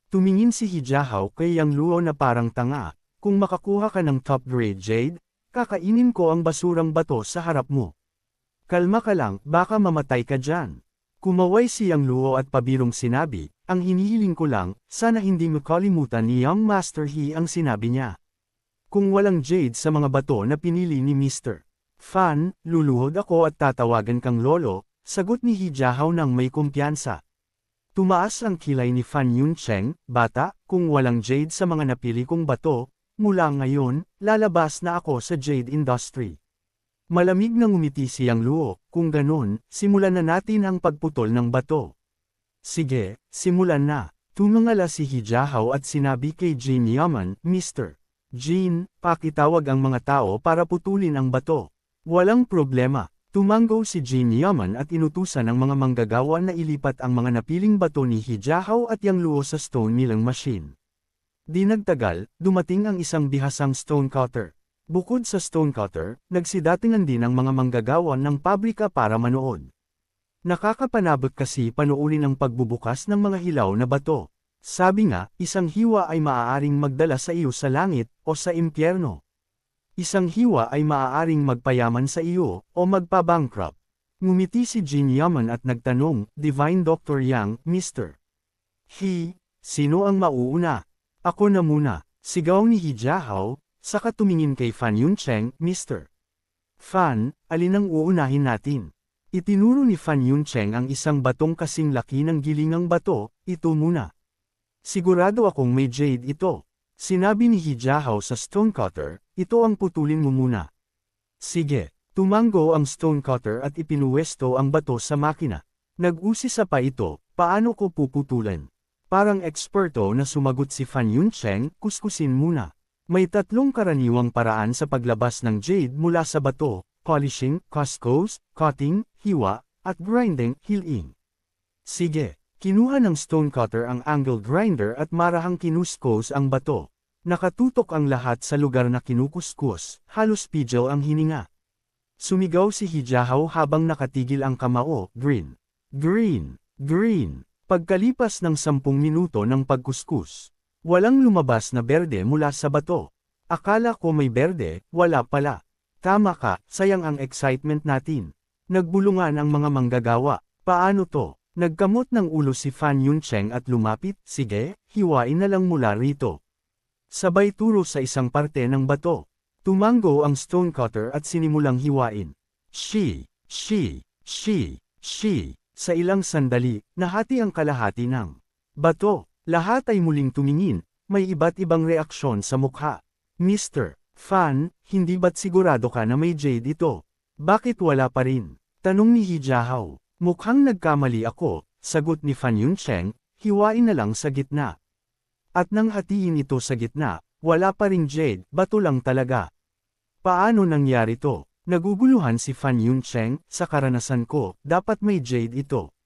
Tumingin si Hijahao kay Yang Luo na parang tanga, kung makakuha ka ng top-grade jade, kakainin ko ang basurang bato sa harap mo. Kalma ka lang, baka mamatay ka dyan. Kumaway si Yang Luo at pabirong sinabi, ang hinihiling ko lang, sana hindi mo kalimutan ni Young Master He ang sinabi niya. Kung walang jade sa mga bato na pinili ni Mr. Fan, luluhod ako at tatawagan kang lolo, sagot ni Hijahao nang may kumpiyansa. Tumaas ang kilay ni Fan Yuncheng, bata, kung walang jade sa mga napili kong bato, mula ngayon, lalabas na ako sa jade industry. Malamig na ngumiti si Yang Luo, kung ganon, simulan na natin ang pagputol ng bato. Sige, simulan na. Tumangala si Hijahao at sinabi kay Jin Yaman, Mr. Jin, pakitawag ang mga tao para putulin ang bato. Walang problema. Tumanggo si Jin Yaman at inutusan ang mga manggagawa na ilipat ang mga napiling bato ni Hijahao at Yang Luo sa stone milling machine. Di nagtagal, dumating ang isang bihasang stone cutter. Bukod sa stone cutter, nagsidatingan din ang mga manggagawa ng pabrika para manood. Nakakapanabot kasi panuulin ang pagbubukas ng mga hilaw na bato. Sabi nga, isang hiwa ay maaaring magdala sa iyo sa langit o sa impyerno. Isang hiwa ay maaaring magpayaman sa iyo o magpa-bankrupt. Ngumiti si Jin Yaman at nagtanong, Divine Dr. Yang, Mr. He, sino ang mauuna? Ako na muna, sigaw ni Hijahao. Saka tumingin kay Fan Yuncheng, Mr. Fan, alin ang uunahin natin? Itinuro ni Fan Yuncheng ang isang batong kasing laki ng gilingang bato, ito muna. Sigurado akong may jade ito. Sinabi ni Hijahao sa stone cutter, ito ang putulin mo muna. Sige, tumanggo ang stone cutter at ipinuwesto ang bato sa makina. Nag-usisa pa ito, paano ko puputulan? Parang eksperto na sumagot si Fan Yuncheng, kuskusin muna. May 3 karaniwang paraan sa paglabas ng jade mula sa bato, polishing, cuscos, cutting, hiwa, at grinding, healing. Sige, kinuha ng stone cutter ang angle grinder at marahang kinuskos ang bato. Nakatutok ang lahat sa lugar na kinukuskus, halos pigil ang hininga. Sumigaw si Hijahao habang nakatigil ang kamao, green, green, green. Pagkalipas ng 10 minuto ng pagkuskus, walang lumabas na berde mula sa bato. Akala ko may berde, wala pala. Tama ka, sayang ang excitement natin. Nagbulungan ang mga manggagawa. Paano to? Nagkamot ng ulo si Fan Yuncheng at lumapit, sige, hiwain na lang mula rito. Sabay turo sa isang parte ng bato. Tumanggo ang stone cutter at sinimulang hiwain. Shi. Sa ilang sandali, nahati ang kalahati ng bato. Lahat ay muling tumingin, may iba't ibang reaksyon sa mukha. Mr. Fan, hindi ba't sigurado ka na may jade ito? Bakit wala pa rin? Tanong ni Hijahao. Mukhang nagkamali ako, sagot ni Fan Yuncheng, hiwain na lang sa gitna. At nang hatiin ito sa gitna, wala pa ring jade, bato lang talaga. Paano nangyari to? Naguguluhan si Fan Yuncheng, sa karanasan ko, dapat may jade ito.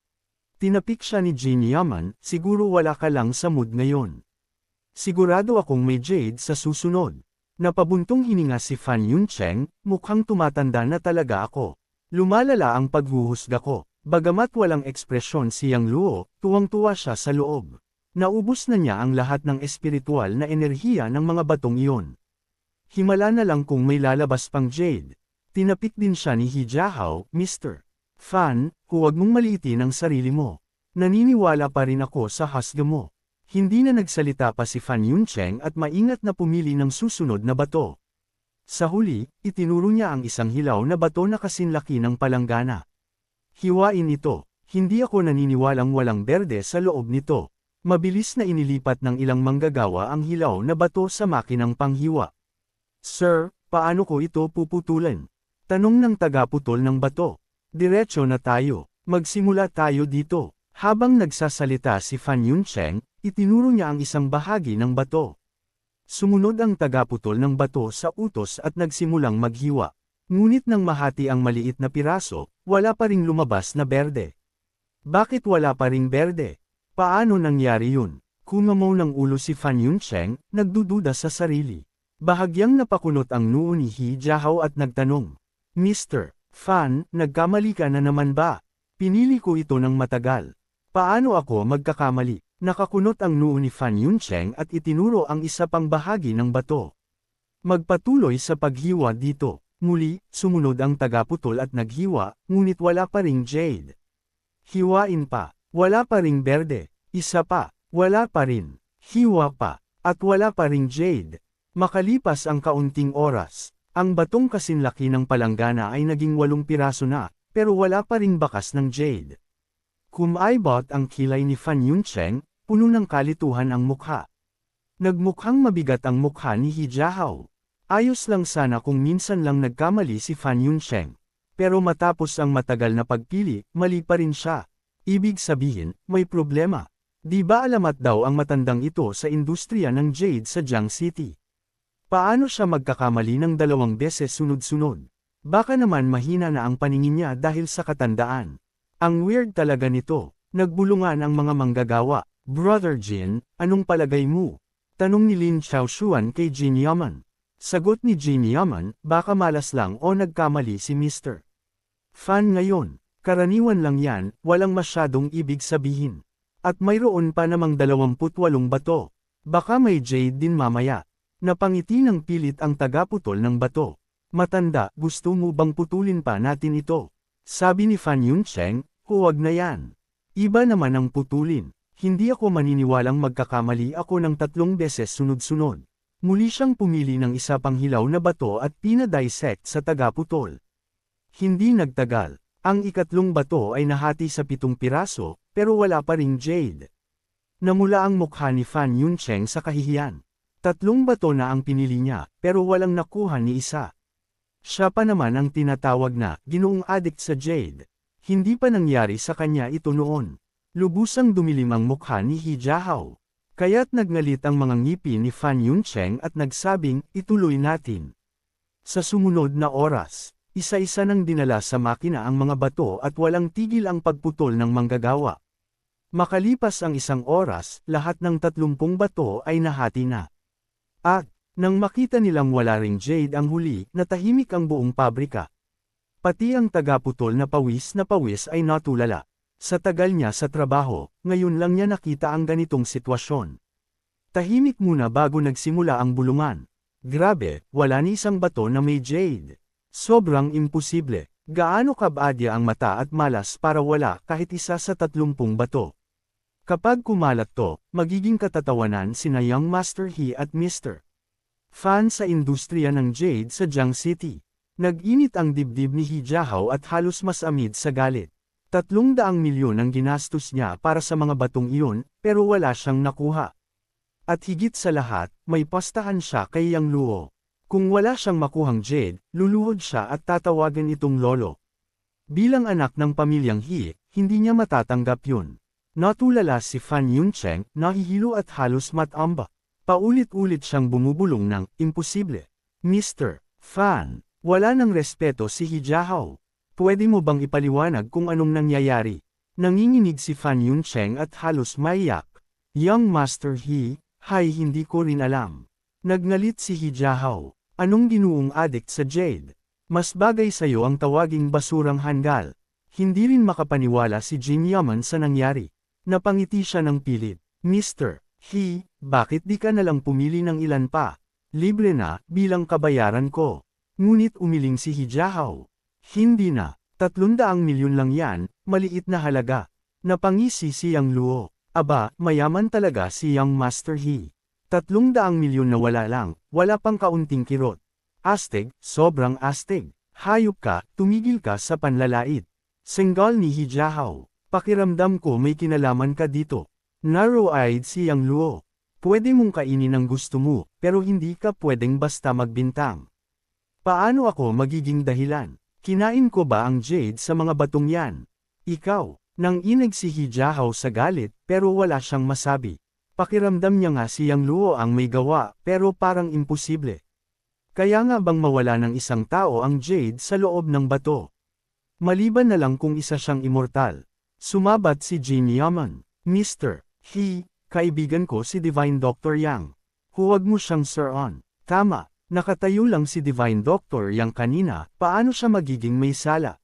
Tinapik siya ni Jin Yaman, siguro wala ka lang sa mood ngayon. Sigurado akong may jade sa susunod. Napabuntong hininga si Fan Yuncheng, mukhang tumatanda na talaga ako. Lumalala ang paghuhusga ko. Bagamat walang ekspresyon si Yang Luo, tuwang-tuwa siya sa loob. Naubos na niya ang lahat ng espiritual na enerhiya ng mga batong iyon. Himala na lang kung may lalabas pang jade. Tinapik din siya ni Hijahao, Mr. Fan, huwag mong maliitin ang sarili mo. Naniniwala pa rin ako sa husga mo. Hindi na nagsalita pa si Fan Yuncheng at maingat na pumili ng susunod na bato. Sa huli, itinuro niya ang isang hilaw na bato na kasinlaki ng palanggana. Hiwain ito, hindi ako naniniwalang walang berde sa loob nito. Mabilis na inilipat ng ilang manggagawa ang hilaw na bato sa makinang panghiwa. Sir, paano ko ito puputulan? Tanong ng tagaputol ng bato. Diretso na tayo, magsimula tayo dito. Habang nagsasalita si Fan Yuncheng, itinuro niya ang isang bahagi ng bato. Sumunod ang tagaputol ng bato sa utos at nagsimulang maghiwa. Ngunit nang mahati ang maliit na piraso, wala pa ring lumabas na berde. Bakit wala pa ring berde? Paano nangyari yun? Kumamaw ng ulo si Fan Yuncheng, nagdududa sa sarili. Bahagyang napakunot ang noo ni Hijahao at nagtanong. Mr. Fan, nagkamali ka na naman ba? Pinili ko ito ng matagal. Paano ako magkakamali? Nakakunot ang noo ni Fan Yuncheng at itinuro ang isa pang bahagi ng bato. Magpatuloy sa paghiwa dito. Muli, sumunod ang tagaputol at naghiwa, ngunit wala pa ring jade. Hiwain pa, wala pa ring berde. Isa pa, wala pa rin. Hiwa pa, at wala pa ring jade. Makalipas ang kaunting oras, ang batong kasinlaki ng palanggana ay naging 8 piraso na, pero wala pa ring bakas ng jade. Kumaibot ang kilay ni Fan Yuncheng, puno ng kalituhan ang mukha. Nagmukhang mabigat ang mukha ni Hijahao. Ayos lang sana kung minsan lang nagkamali si Fan Yuncheng. Pero matapos ang matagal na pagpili, mali pa rin siya. Ibig sabihin, may problema. Di ba alamat daw ang matandang ito sa industriya ng jade sa Jiang City? Paano siya magkakamali ng 2 beses sunod-sunod? Baka naman mahina na ang paningin niya dahil sa katandaan. Ang weird talaga nito. Nagbulungan ang mga manggagawa. Brother Jin, anong palagay mo? Tanong ni Lin Xiaoshuan kay Jin Yaman. Sagot ni Jin Yaman, baka malas lang o nagkamali si Mr. Fan ngayon. Karaniwan lang yan, walang masyadong ibig sabihin. At mayroon pa namang 28 bato. Baka may jade din mamaya. Napangiti ng pilit ang tagaputol ng bato. Matanda, gusto mo bang putulin pa natin ito? Sabi ni Fan Yuncheng, huwag na yan. Iba naman ang putulin. Hindi ako maniniwalang magkakamali ako ng 3 beses sunod-sunod. Muli siyang pumili ng isa pang hilaw na bato at pinadissect sa tagaputol. Hindi nagtagal. Ang ikatlong bato ay nahati sa 7 piraso, pero wala pa ring jade. Namula ang mukha ni Fan Yuncheng sa kahihiyan. 3 bato na ang pinili niya, pero walang nakuha ni isa. Siya pa naman ang tinatawag na ginoong addict sa jade. Hindi pa nangyari sa kanya ito noon. Lubusang dumilim ang mukha ni Hijahao. Kaya't nagngalit ang mga ngipin ni Fan Yuncheng at nagsabing, ituloy natin. Sa sumunod na oras, isa-isa nang dinala sa makina ang mga bato at walang tigil ang pagputol ng manggagawa. Makalipas ang 1 oras, lahat ng 30 bato ay nahati na. At, nang makita nilang wala ring jade ang huli, natahimik ang buong pabrika. Pati ang tagaputol na pawis ay natulala. Sa tagal niya sa trabaho, ngayon lang niya nakita ang ganitong sitwasyon. Tahimik muna bago nagsimula ang bulungan. Grabe, wala ni isang bato na may jade. Sobrang imposible. Gaano kabadya ang mata at malas para wala kahit isa sa 30 bato. Kapag kumalat to, magiging katatawanan sina Young Master He at Mr. Fan sa industriya ng jade sa Jiang City. Nag-init ang dibdib ni Hijahao at halos masamid sa galit. 300 milyon ang ginastos niya para sa mga batong iyon, pero wala siyang nakuha. At higit sa lahat, may pastahan siya kay Yang Luo. Kung wala siyang makuhang jade, luluhod siya at tatawagan itong lolo. Bilang anak ng pamilyang He, hindi niya matatanggap yun. Natulala si Fan Yuncheng, nahihilo at halos matamba. Paulit-ulit siyang bumubulong ng, imposible. Mr. Fan, wala ng respeto si He Jiahao. Pwede mo bang ipaliwanag kung anong nangyayari? Nanginginig si Fan Yuncheng at halos maiyak. Young Master He, hindi ko rin alam. Nagnalit si He Jiahao. Anong ginuong addict sa jade? Mas bagay sa'yo ang tawaging basurang hanggal. Hindi rin makapaniwala si Jin Yaman sa nangyari. Napangiti siya ng pilit. Mr. He, bakit di ka nalang pumili ng ilan pa? Libre na, bilang kabayaran ko. Ngunit umiling si He Jiahao. Hindi na, 300 milyon lang yan, maliit na halaga. Napangisi si Yang Luo. Aba, mayaman talaga si Young Master He. 300 milyon na wala lang, wala pang kaunting kirot. Astig, sobrang astig. Hayop ka, tumigil ka sa panlalait. Senggal ni He Jiahao. Pakiramdam ko may kinalaman ka dito. Narrow-eyed si Yang Luo. Pwede mong kainin ang gusto mo, pero hindi ka pwedeng basta magbintang. Paano ako magiging dahilan? Kinain ko ba ang jade sa mga batong yan? Ikaw, nang inig si He Jiahao sa galit, pero wala siyang masabi. Pakiramdam niya nga si Yang Luo ang may gawa, pero parang imposible. Kaya nga bang mawala ng isang tao ang jade sa loob ng bato? Maliban na lang kung isa siyang immortal. Sumabat si Jin Yaman. Mr. He, kaibigan ko si Divine Dr. Yang. Huwag mo siyang Sir on. Tama, nakatayo lang si Divine Dr. Yang kanina, paano siya magiging may sala?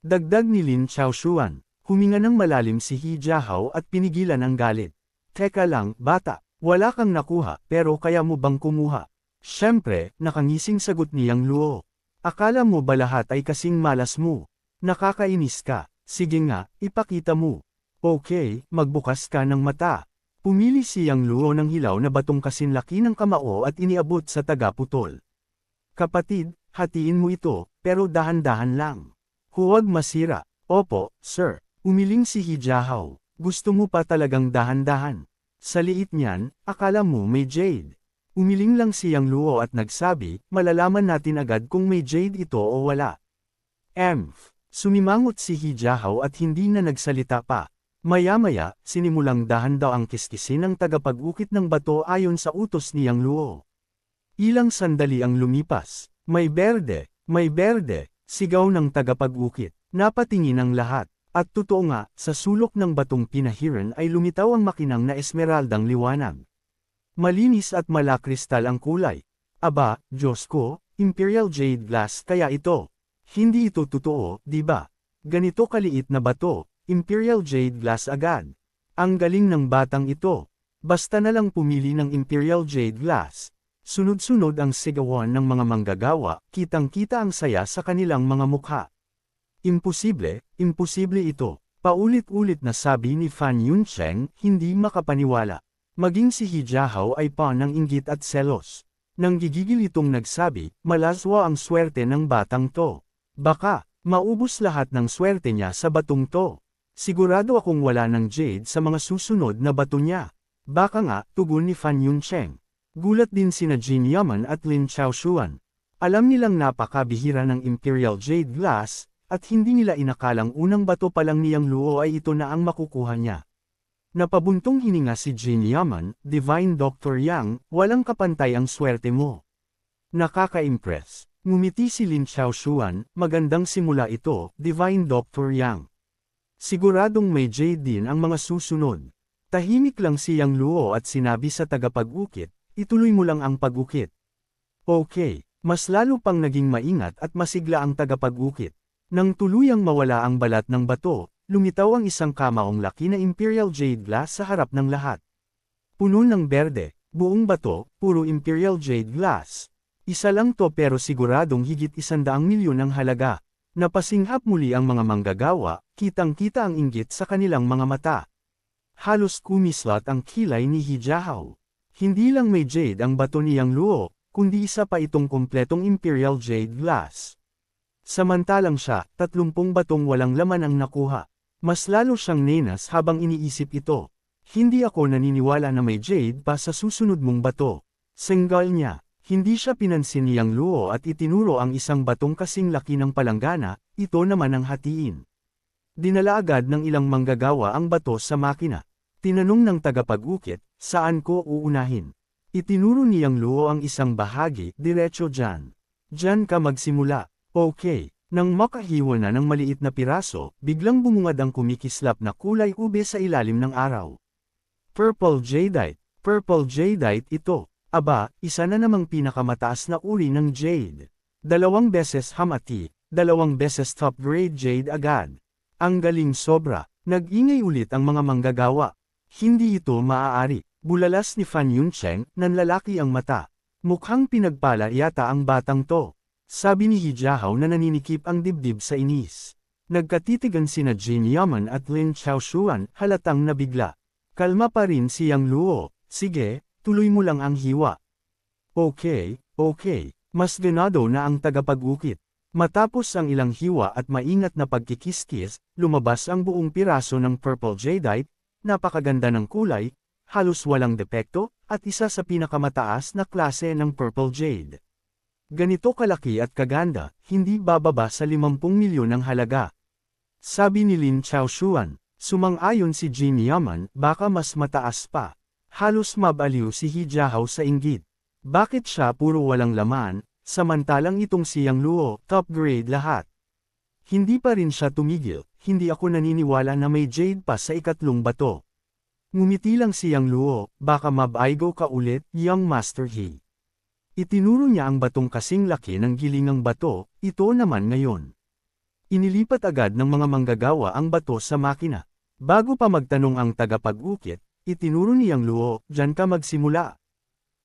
Dagdag ni Lin Chaoshuan. Huminga ng malalim si He Jiahao at pinigilan ang galit. Teka lang, bata, wala kang nakuha, pero kaya mo bang kumuha? Siyempre, nakangising sagot ni Yang Luo. Akala mo ba lahat ay kasing malas mo? Nakakainis ka. Sige nga, ipakita mo. Okay, magbukas ka ng mata. Pumili si Yang Luo ng hilaw na batong kasinlaki ng kamao at iniabot sa taga-putol. Kapatid, hatiin mo ito, pero dahan-dahan lang. Huwag masira. Opo, sir. Umiling si He Jiahao. Gusto mo pa talagang dahan-dahan. Sa liit niyan, akala mo may jade. Umiling lang si Yang Luo at nagsabi, malalaman natin agad kung may jade ito o wala. Sumimangot si He Jiahao at hindi na nagsalita pa. Maya-maya, sinimulang dahan daw ang kiskisin ng tagapag-ukit ng bato ayon sa utos ni Yang Luo. Ilang sandali ang lumipas. May berde, sigaw ng tagapag-ukit. Napatingin ang lahat. At totoo nga, sa sulok ng batong pinahiran ay lumitaw ang makinang na esmeraldang liwanag. Malinis at malakristal ang kulay. Aba, Diyos ko, Imperial Jade Glass kaya ito. Hindi ito totoo, di ba? Ganito kaliit na bato, Imperial Jade Glass agad. Ang galing ng batang ito. Basta na lang pumili ng Imperial Jade Glass. Sunod-sunod ang sigawan ng mga manggagawa, kitang-kita ang saya sa kanilang mga mukha. Imposible ito. Paulit-ulit na sabi ni Fan Yuncheng, hindi makapaniwala. Maging si He Jiahao ay pa ng inggit at selos. Nang gigigil itong nagsabi, malaswa ang swerte ng batang to. Baka, maubos lahat ng swerte niya sa batong to. Sigurado akong wala ng jade sa mga susunod na bato niya. Baka nga, tugon ni Fan Yuncheng. Gulat din sina Jin Yaman at Lin Chaoshuan. Alam nilang napakabihira ng Imperial Jade Glass, at hindi nila inakalang unang bato pa lang ni Yang Luo ay ito na ang makukuha niya. Napabuntong hininga si Jin Yaman, Divine Dr. Yang, walang kapantay ang swerte mo. Nakaka-impress. Ngumiti si Lin Chaoshuan, magandang simula ito, Divine Dr. Yang. Siguradong may jade din ang mga susunod. Tahimik lang si Yang Luo at sinabi sa tagapag-ukit, ituloy mo lang ang pag-ukit. Okay, mas lalo pang naging maingat at masigla ang tagapag-ukit. Nang tuluyang mawala ang balat ng bato, lumitaw ang isang kamaong laki na Imperial Jade Glass sa harap ng lahat. Puno ng berde, buong bato, puro Imperial Jade Glass. Isa lang to pero siguradong higit 100 milyon ang halaga. Napasinghap muli ang mga manggagawa, kitang-kita ang inggit sa kanilang mga mata. Halos kumislat ang kilay ni He Jiahao. Hindi lang may jade ang bato ni Yang Luo, kundi isa pa itong kumpletong Imperial Jade Glass. Samantalang siya, 30 batong walang laman ang nakuha. Mas lalo siyang nenas habang iniisip ito. Hindi ako naniniwala na may jade pa sa susunod mong bato. Senggal niya. Hindi siya pinansin ni Yang Luo at itinuro ang isang batong kasing laki ng palanggana, ito naman ang hatiin. Dinala agad ng ilang manggagawa ang bato sa makina. Tinanong ng tagapag-ukit, saan ko uunahin? Itinuro ni Yang Luo ang isang bahagi, diretso dyan. Dyan ka magsimula. Okay. Nang makahiwa na ng maliit na piraso, biglang bumungad ang kumikislap na kulay ube sa ilalim ng araw. Purple jadeite. Purple jadeite ito. Aba, isa na namang pinakamataas na uri ng jade. 2 beses hamati, 2 beses top-grade jade agad. Ang galing sobra. Nag-ingay ulit ang mga manggagawa. Hindi ito maaari. Bulalas ni Fan Yuncheng, nanlalaki ang mata. Mukhang pinagpala yata ang batang to. Sabi ni Hijiao na naninikip ang dibdib sa inis. Nagkatitigan sina Jin Yaman at Lin Chaoshuan, halatang nabigla. Kalma pa rin si Yang Luo. Sige, tuloy mo lang ang hiwa. Okay. Mas ganado na ang tagapag-ukit. Matapos ang ilang hiwa at maingat na pagkikiskis, lumabas ang buong piraso ng purple jadeite, napakaganda ng kulay, halos walang depekto, at isa sa pinakamataas na klase ng purple jade. Ganito kalaki at kaganda, hindi bababa sa 50 milyon ang halaga. Sabi ni Lin Chaoshuan, sumang-ayon si Jin Yaman, baka mas mataas pa. Halos mabaliw si Hijiao sa inggit. Bakit siya puro walang laman, samantalang itong si Yang Luo, top grade lahat? Hindi pa rin siya tumigil, hindi ako naniniwala na may jade pa sa ikatlong bato. Ngumiti lang si Yang Luo, baka mabaigo ka ulit, young Master He. Itinuro niya ang batong kasing laki ng gilingang bato, ito naman ngayon. Inilipat agad ng mga manggagawa ang bato sa makina. Bago pa magtanong ang tagapag-ukit, itinuro ni Yang Luo, dyan ka magsimula.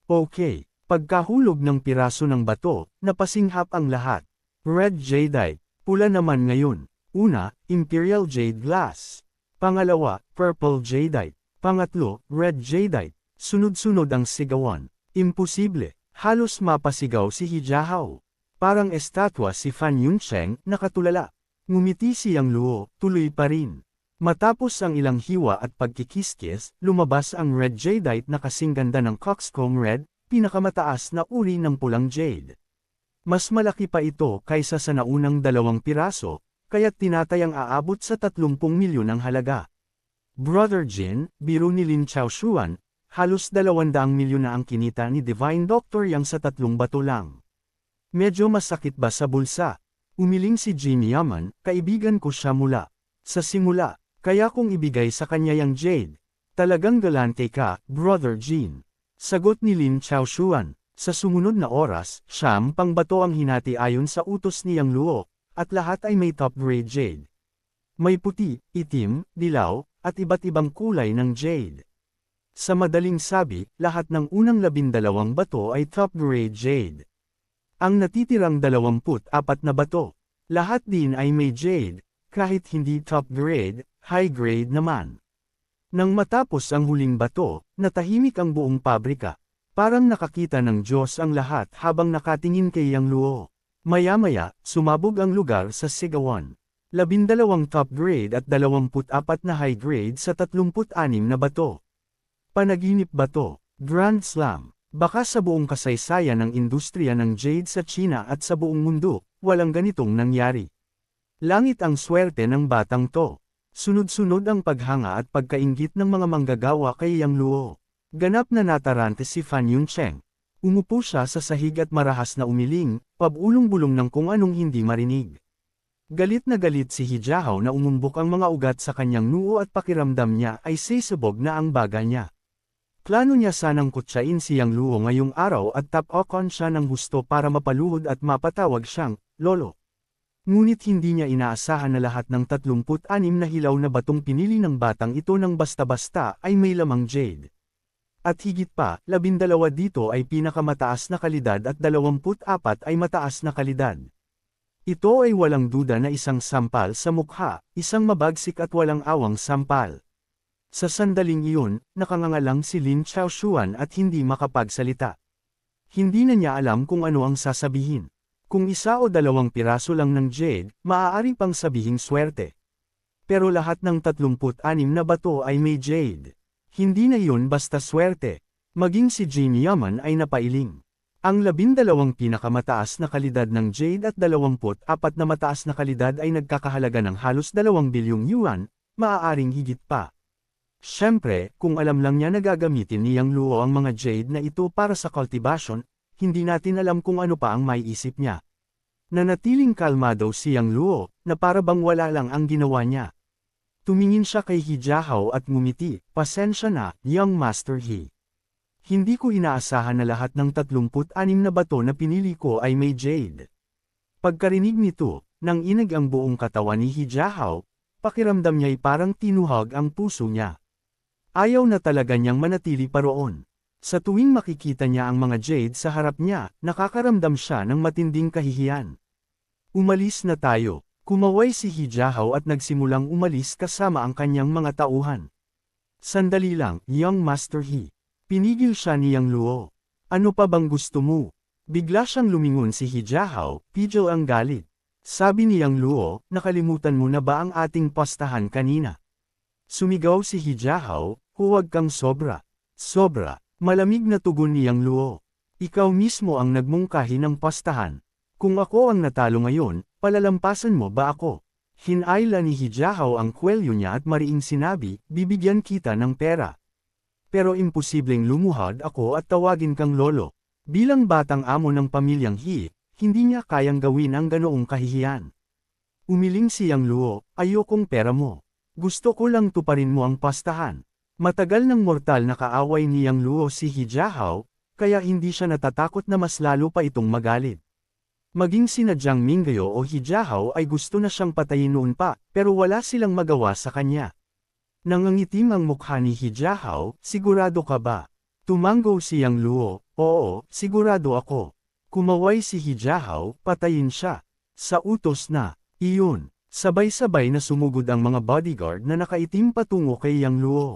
Okay, pagkahulog ng piraso ng bato, napasinghap ang lahat. Red jadeite, pula naman ngayon. Una, Imperial Jade Glass. Pangalawa, Purple Jadeite. Pangatlo, Red Jadeite. Sunod-sunod ang sigawan. Imposible, halos mapasigaw si Hijiao. Parang estatwa si Fan Yuncheng, nakatulala. Ngumiti si Yang Luo, tuloy pa rin. Matapos ang ilang hiwa at pagkikiskis, lumabas ang Red Jadeite na kasing ganda ng Coxcomb Red, pinakamataas na uri ng pulang jade. Mas malaki pa ito kaysa sa naunang 2 piraso, kaya't tinatayang aabot sa 30 milyon ang halaga. Brother Jin, biro ni Lin Chaoshuan, halos 200 milyon na ang kinita ni Divine Doctor Yang sa 3 bato lang. Medyo masakit ba sa bulsa? Umiling si Jin Yaman, kaibigan ko siya mula sa simula, kaya kong ibigay sa kanya yang jade. Talagang galante ka, Brother Jin. Sagot ni Lin Chaoshuan. Sa sumunod na oras, 9 bato ang hinati ayon sa utos ni Yang Luo, at lahat ay may top-grade jade. May puti, itim, dilaw, at iba't ibang kulay ng jade. Sa madaling sabi, lahat ng unang 12 bato ay top-grade jade. Ang natitirang 24 na bato, lahat din ay may jade, kahit hindi top-grade, high-grade naman. Nang matapos ang huling bato, natahimik ang buong pabrika. Parang nakakita ng Diyos ang lahat habang nakatingin kay Yang Luo. Maya-maya, sumabog ang lugar sa sigawan. 12 top-grade at 24 na high-grade sa 36 na bato. Panaginip ba to? Grand Slam. Baka sa buong kasaysayan ng industriya ng jade sa China at sa buong mundo, walang ganitong nangyari. Langit ang swerte ng batang to. Sunod-sunod ang paghanga at pagkainggit ng mga manggagawa kay Yang Luo. Ganap na natarante si Fan Yuncheng. Umupo siya sa sahig at marahas na umiling, pabulong-bulong ng kung anong hindi marinig. Galit na galit si Hijiao na umumbok ang mga ugat sa kanyang noo at pakiramdam niya ay sisabog na ang baga niya. Plano niya sanang kutsain si Yang Luo ngayong araw at tap-okon siya ng husto para mapaluhod at mapatawag siyang lolo. Ngunit hindi niya inaasahan na lahat ng 36 na hilaw na batong pinili ng batang ito ng basta-basta ay may lamang jade. At higit pa, 12 dito ay pinakamataas na kalidad at 24 ay mataas na kalidad. Ito ay walang duda na isang sampal sa mukha, isang mabagsik at walang awang sampal. Sa sandaling iyon, nakangangalang si Lin Chaoshuan at hindi makapagsalita. Hindi na niya alam kung ano ang sasabihin. Kung 1 o 2 piraso lang ng jade, maaari pang sabihing swerte. Pero lahat ng 36 na bato ay may jade. Hindi na yun basta swerte. Maging si Jin Yaman ay napailing. Ang 12 pinakamataas na kalidad ng jade at 24 na mataas na kalidad ay nagkakahalaga ng halos 2 bilyong yuan, maaaring higit pa. Siyempre, kung alam lang niya na gagamitin ni Yang Luo ang mga jade na ito para sa cultivation, hindi natin alam kung ano pa ang maiisip niya. Nanatiling kalmado si Yang Luo, na para bang wala lang ang ginawa niya. Tumingin siya kay He Jiahao at ngumiti, "Pasensya na, Young Master He. Hindi ko inaasahan na lahat ng 36 na bato na pinili ko ay may jade." Pagkarinig nito, nang inag ang buong katawan ni He Jiahao, pakiramdam niya'y parang tinuhag ang puso niya. Ayaw na talaga niyang manatili pa roon. Sa tuwing makikita niya ang mga jade sa harap niya, nakakaramdam siya ng matinding kahihiyan. "Umalis na tayo." Kumaway si He Jiahao at nagsimulang umalis kasama ang kanyang mga tauhan. "Sandali lang, Young Master He." Pinigil siya ni Yang Luo. "Ano pa bang gusto mo?" Bigla siyang lumingon si He Jiahao, pidyo ang galit. Sabi ni Yang Luo, "Nakalimutan mo na ba ang ating pastahan kanina?" Sumigaw si He Jiahao, "Huwag kang sobra." "Sobra?" Malamig na tugon ni Yang Luo. "Ikaw mismo ang nagmungkahi ng pastahan. Kung ako ang natalo ngayon, palalampasan mo ba ako?" Hinayla ni He Jiahao ang kwelyo niya at mariing sinabi, "Bibigyan kita ng pera. Pero imposibleng lumuhad ako at tawagin kang lolo." Bilang batang amo ng pamilyang He, hindi niya kayang gawin ang ganoong kahihiyan. Umiling si Yang Luo, "Ayokong pera mo. Gusto ko lang tuparin mo ang pastahan." Matagal ng mortal na kaaway ni Yang Luo si He Jiahao, kaya hindi siya natatakot na mas lalo pa itong magalit. Maging sina Jiang Mingyo o He Jiahao ay gusto na siyang patayin noon pa, pero wala silang magawa sa kanya. Nangangitim ang mukha ni He Jiahao, "Sigurado ka ba?" Tumango si Yang Luo, "Oo, sigurado ako." Kumaway si He Jiahao, "Patayin siya." Sa utos na, iyon, sabay-sabay na sumugod ang mga bodyguard na nakaitim patungo kay Yang Luo.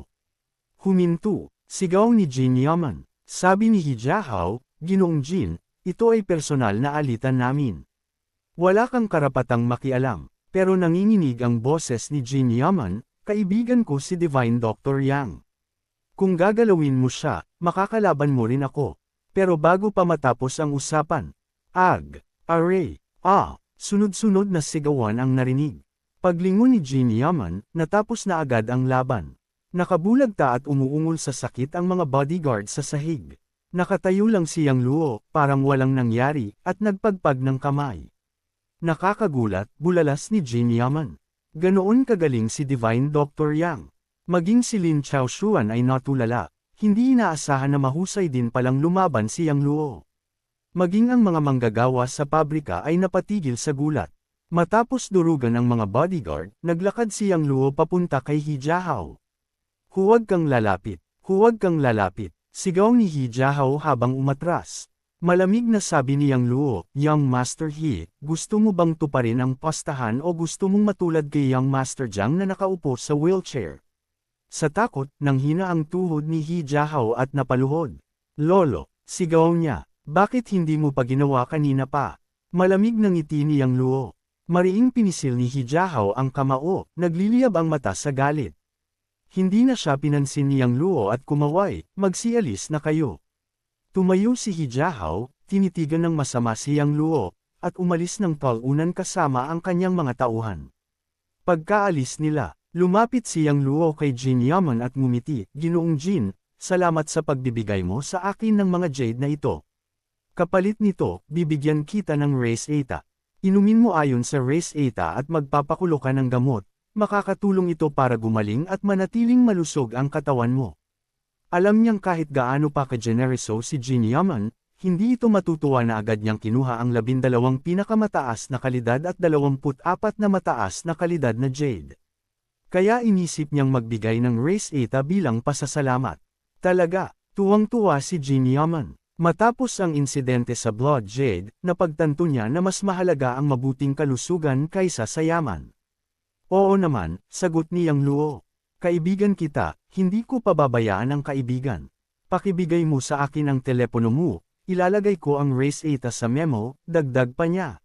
Huminto, sigaw ni Jin Yaman. Sabi ni He Jiahao, "Ginoong Jin, ito ay personal na alitan namin. Wala kang karapatang makialam." Pero nanginginig ang boses ni Jin Yaman, "Kaibigan ko si Divine Dr. Yang. Kung gagalawin mo siya, makakalaban mo rin ako." Pero bago pa matapos ang usapan, aray, sunod-sunod na sigawan ang narinig. Paglingon ni Jin Yaman, natapos na agad ang laban. Nakabulagta at umuungol sa sakit ang mga bodyguard sa sahig. Nakatayo lang si Yang Luo, parang walang nangyari, at nagpagpag ng kamay. Nakakagulat, bulalas ni Jin Yaman. Ganoon kagaling si Divine Dr. Yang. Maging si Lin Chaoshuan ay natulala, hindi inaasahan na mahusay din palang lumaban si Yang Luo. Maging ang mga manggagawa sa pabrika ay napatigil sa gulat. Matapos durugan ang mga bodyguard, naglakad si Yang Luo papunta kay He Jiahao. "Huwag kang lalapit, huwag kang lalapit," sigaw ni He Jiahao habang umatras. Malamig na sabi ni Yang Luo, "Young Master He, gusto mo bang tuparin ang pastahan o gusto mong matulad kay Young Master Jiang na nakaupo sa wheelchair?" Sa takot, nanghina ang tuhod ni He Jiahao at napaluhod. "Lolo," sigaw niya, "bakit hindi mo pa ginawa kanina pa?" Malamig na ngiti ni Yang Luo. Mariing pinisil ni He Jiahao ang kamao, nagliliyab ang mata sa galit. Hindi na siya pinansin ni Yang Luo at kumaway, "Magsialis na kayo." Tumayo si He Jiahao, tinitigan ng masama si Yang Luo, at umalis ng talunan kasama ang kanyang mga tauhan. Pagkaalis nila, lumapit si Yang Luo kay Jin Yaman at ngumiti, "Ginoong Jin, salamat sa pagbibigay mo sa akin ng mga jade na ito. Kapalit nito, bibigyan kita ng Race Eta. Inumin mo ayon sa Race Eta at magpapakulo ka ng gamot, makakatulong ito para gumaling at manatiling malusog ang katawan mo." Alam niyang kahit gaano pa ka-generoso si Jin Yaman, hindi ito matutuwa na agad niyang kinuha ang 12 pinakamataas na kalidad at 24 na mataas na kalidad na jade. Kaya inisip niyang magbigay ng Race Eta bilang pasasalamat. Talaga, tuwang-tuwa si Jin Yaman. Matapos ang insidente sa Blood Jade, napagtanto niya na mas mahalaga ang mabuting kalusugan kaysa sa yaman. "Oo naman," sagot ni Yang Luo. "Kaibigan kita, hindi ko pababayaan ang kaibigan. Pakibigay mo sa akin ang telepono mo, ilalagay ko ang Race Eta sa memo," dagdag pa niya.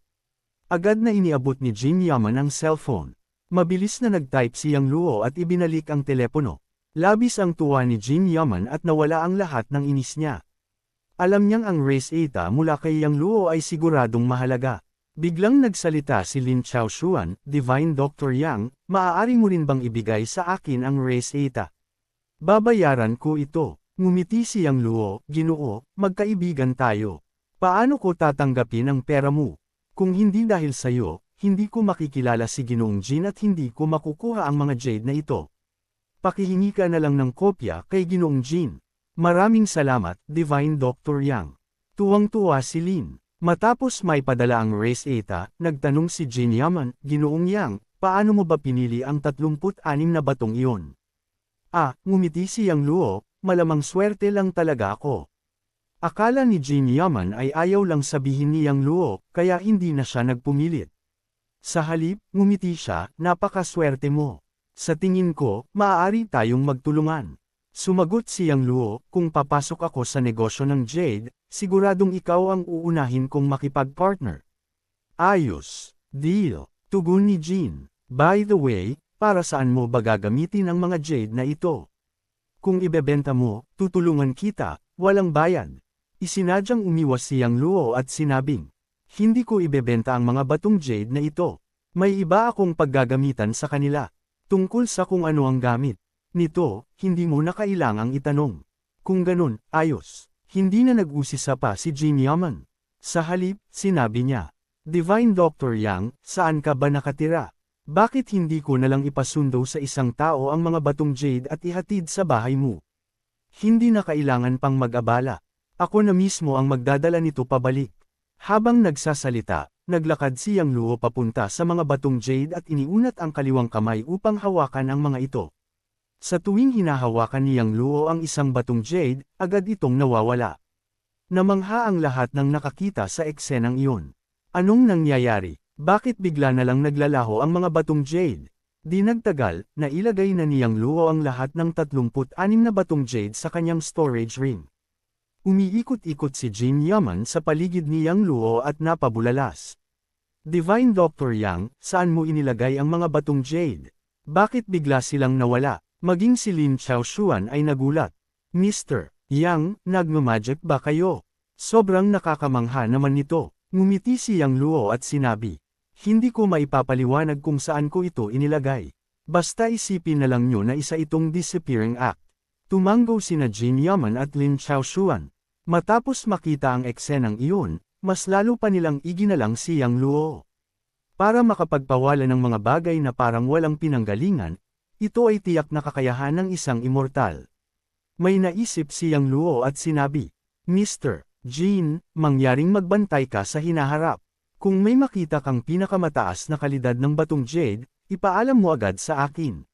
Agad na iniabot ni Jin Yaman ang cellphone. Mabilis na nag-type si Yang Luo at ibinalik ang telepono. Labis ang tuwa ni Jin Yaman at nawala ang lahat ng inis niya. Alam niyang ang race eta mula kay Yang Luo ay siguradong mahalaga. Biglang nagsalita si Lin Chaoshuan, Divine Dr. Yang, maaari mo rin bang ibigay sa akin ang race eta? Babayaran ko ito. Ngumiti si Yang Luo, Ginoo, magkaibigan tayo. Paano ko tatanggapin ang pera mo? Kung hindi dahil sa'yo, hindi ko makikilala si Ginoong Jin at hindi ko makukuha ang mga jade na ito. Pakihingi ka na lang ng kopya kay Ginoong Jin. Maraming salamat, Divine Dr. Yang. Tuwang-tuwa si Lin. Matapos may padala ang race eta, nagtanong si Jin Yaman, Ginoong Yang, paano mo ba pinili ang 36 na batong iyon? Ngumiti si Yang Luo, malamang swerte lang talaga ako. Akala ni Jin Yaman ay ayaw lang sabihin ni Yang Luo, kaya hindi na siya nagpumilit. Sa halip, ngumiti siya, napakaswerte mo. Sa tingin ko, maaari tayong magtulungan. Sumagot si Yang Luo, kung papasok ako sa negosyo ng Jade, siguradong ikaw ang uunahin kong makipag-partner. Ayos. Deal. Tugon ni Jin. By the way, para saan mo ba gagamitin ang mga Jade na ito? Kung ibebenta mo, tutulungan kita, walang bayad. Isinadyang umiwas si Yang Luo at sinabing, hindi ko ibebenta ang mga batong Jade na ito. May iba akong paggagamitan sa kanila. Tungkol sa kung ano ang gamit nito, hindi mo na kailangang itanong. Kung ganun, ayos. Hindi na nag-usisa pa si Jin Yaman. Sa halip, sinabi niya, Divine Dr. Yang, saan ka ba nakatira? Bakit hindi ko na lang ipasundo sa isang tao ang mga batong jade at ihatid sa bahay mo? Hindi na kailangan pang mag-abala. Ako na mismo ang magdadala nito pabalik. Habang nagsasalita, naglakad si Yang Luo papunta sa mga batong jade at iniunat ang kaliwang kamay upang hawakan ang mga ito. Sa tuwing hinahawakan ni Yang Luo ang isang batong jade, agad itong nawawala. Namangha ang lahat ng nakakita sa eksenang iyon. Anong nangyayari? Bakit bigla na lang naglalaho ang mga batong jade? Di nagtagal, nailagay na ni Yang Luo ang lahat ng 36 na batong jade sa kanyang storage ring. Umiikot-ikot si Jin Yaman sa paligid ni Yang Luo at napabulalas. Divine Dr. Yang, saan mo inilagay ang mga batong jade? Bakit bigla silang nawala? Maging si Lin Chaoshuan ay nagulat. Mr. Yang, nagmamagic ba kayo? Sobrang nakakamangha naman nito. Ngumiti si Yang Luo at sinabi, hindi ko maipapaliwanag kung saan ko ito inilagay. Basta isipin na lang nyo na isa itong disappearing act. Tumanggo sina Jin Yaman at Lin Chaoshuan. Matapos makita ang eksenang iyon, mas lalo pa nilang iginalang si Yang Luo. Para makapagpawala ng mga bagay na parang walang pinanggalingan, ito ay tiyak na kakayahan ng isang immortal. May naisip si Yang Luo at sinabi, Mr. Jin, mangyaring magbantay ka sa hinaharap. Kung may makita kang pinakamataas na kalidad ng batong jade, ipaalam mo agad sa akin.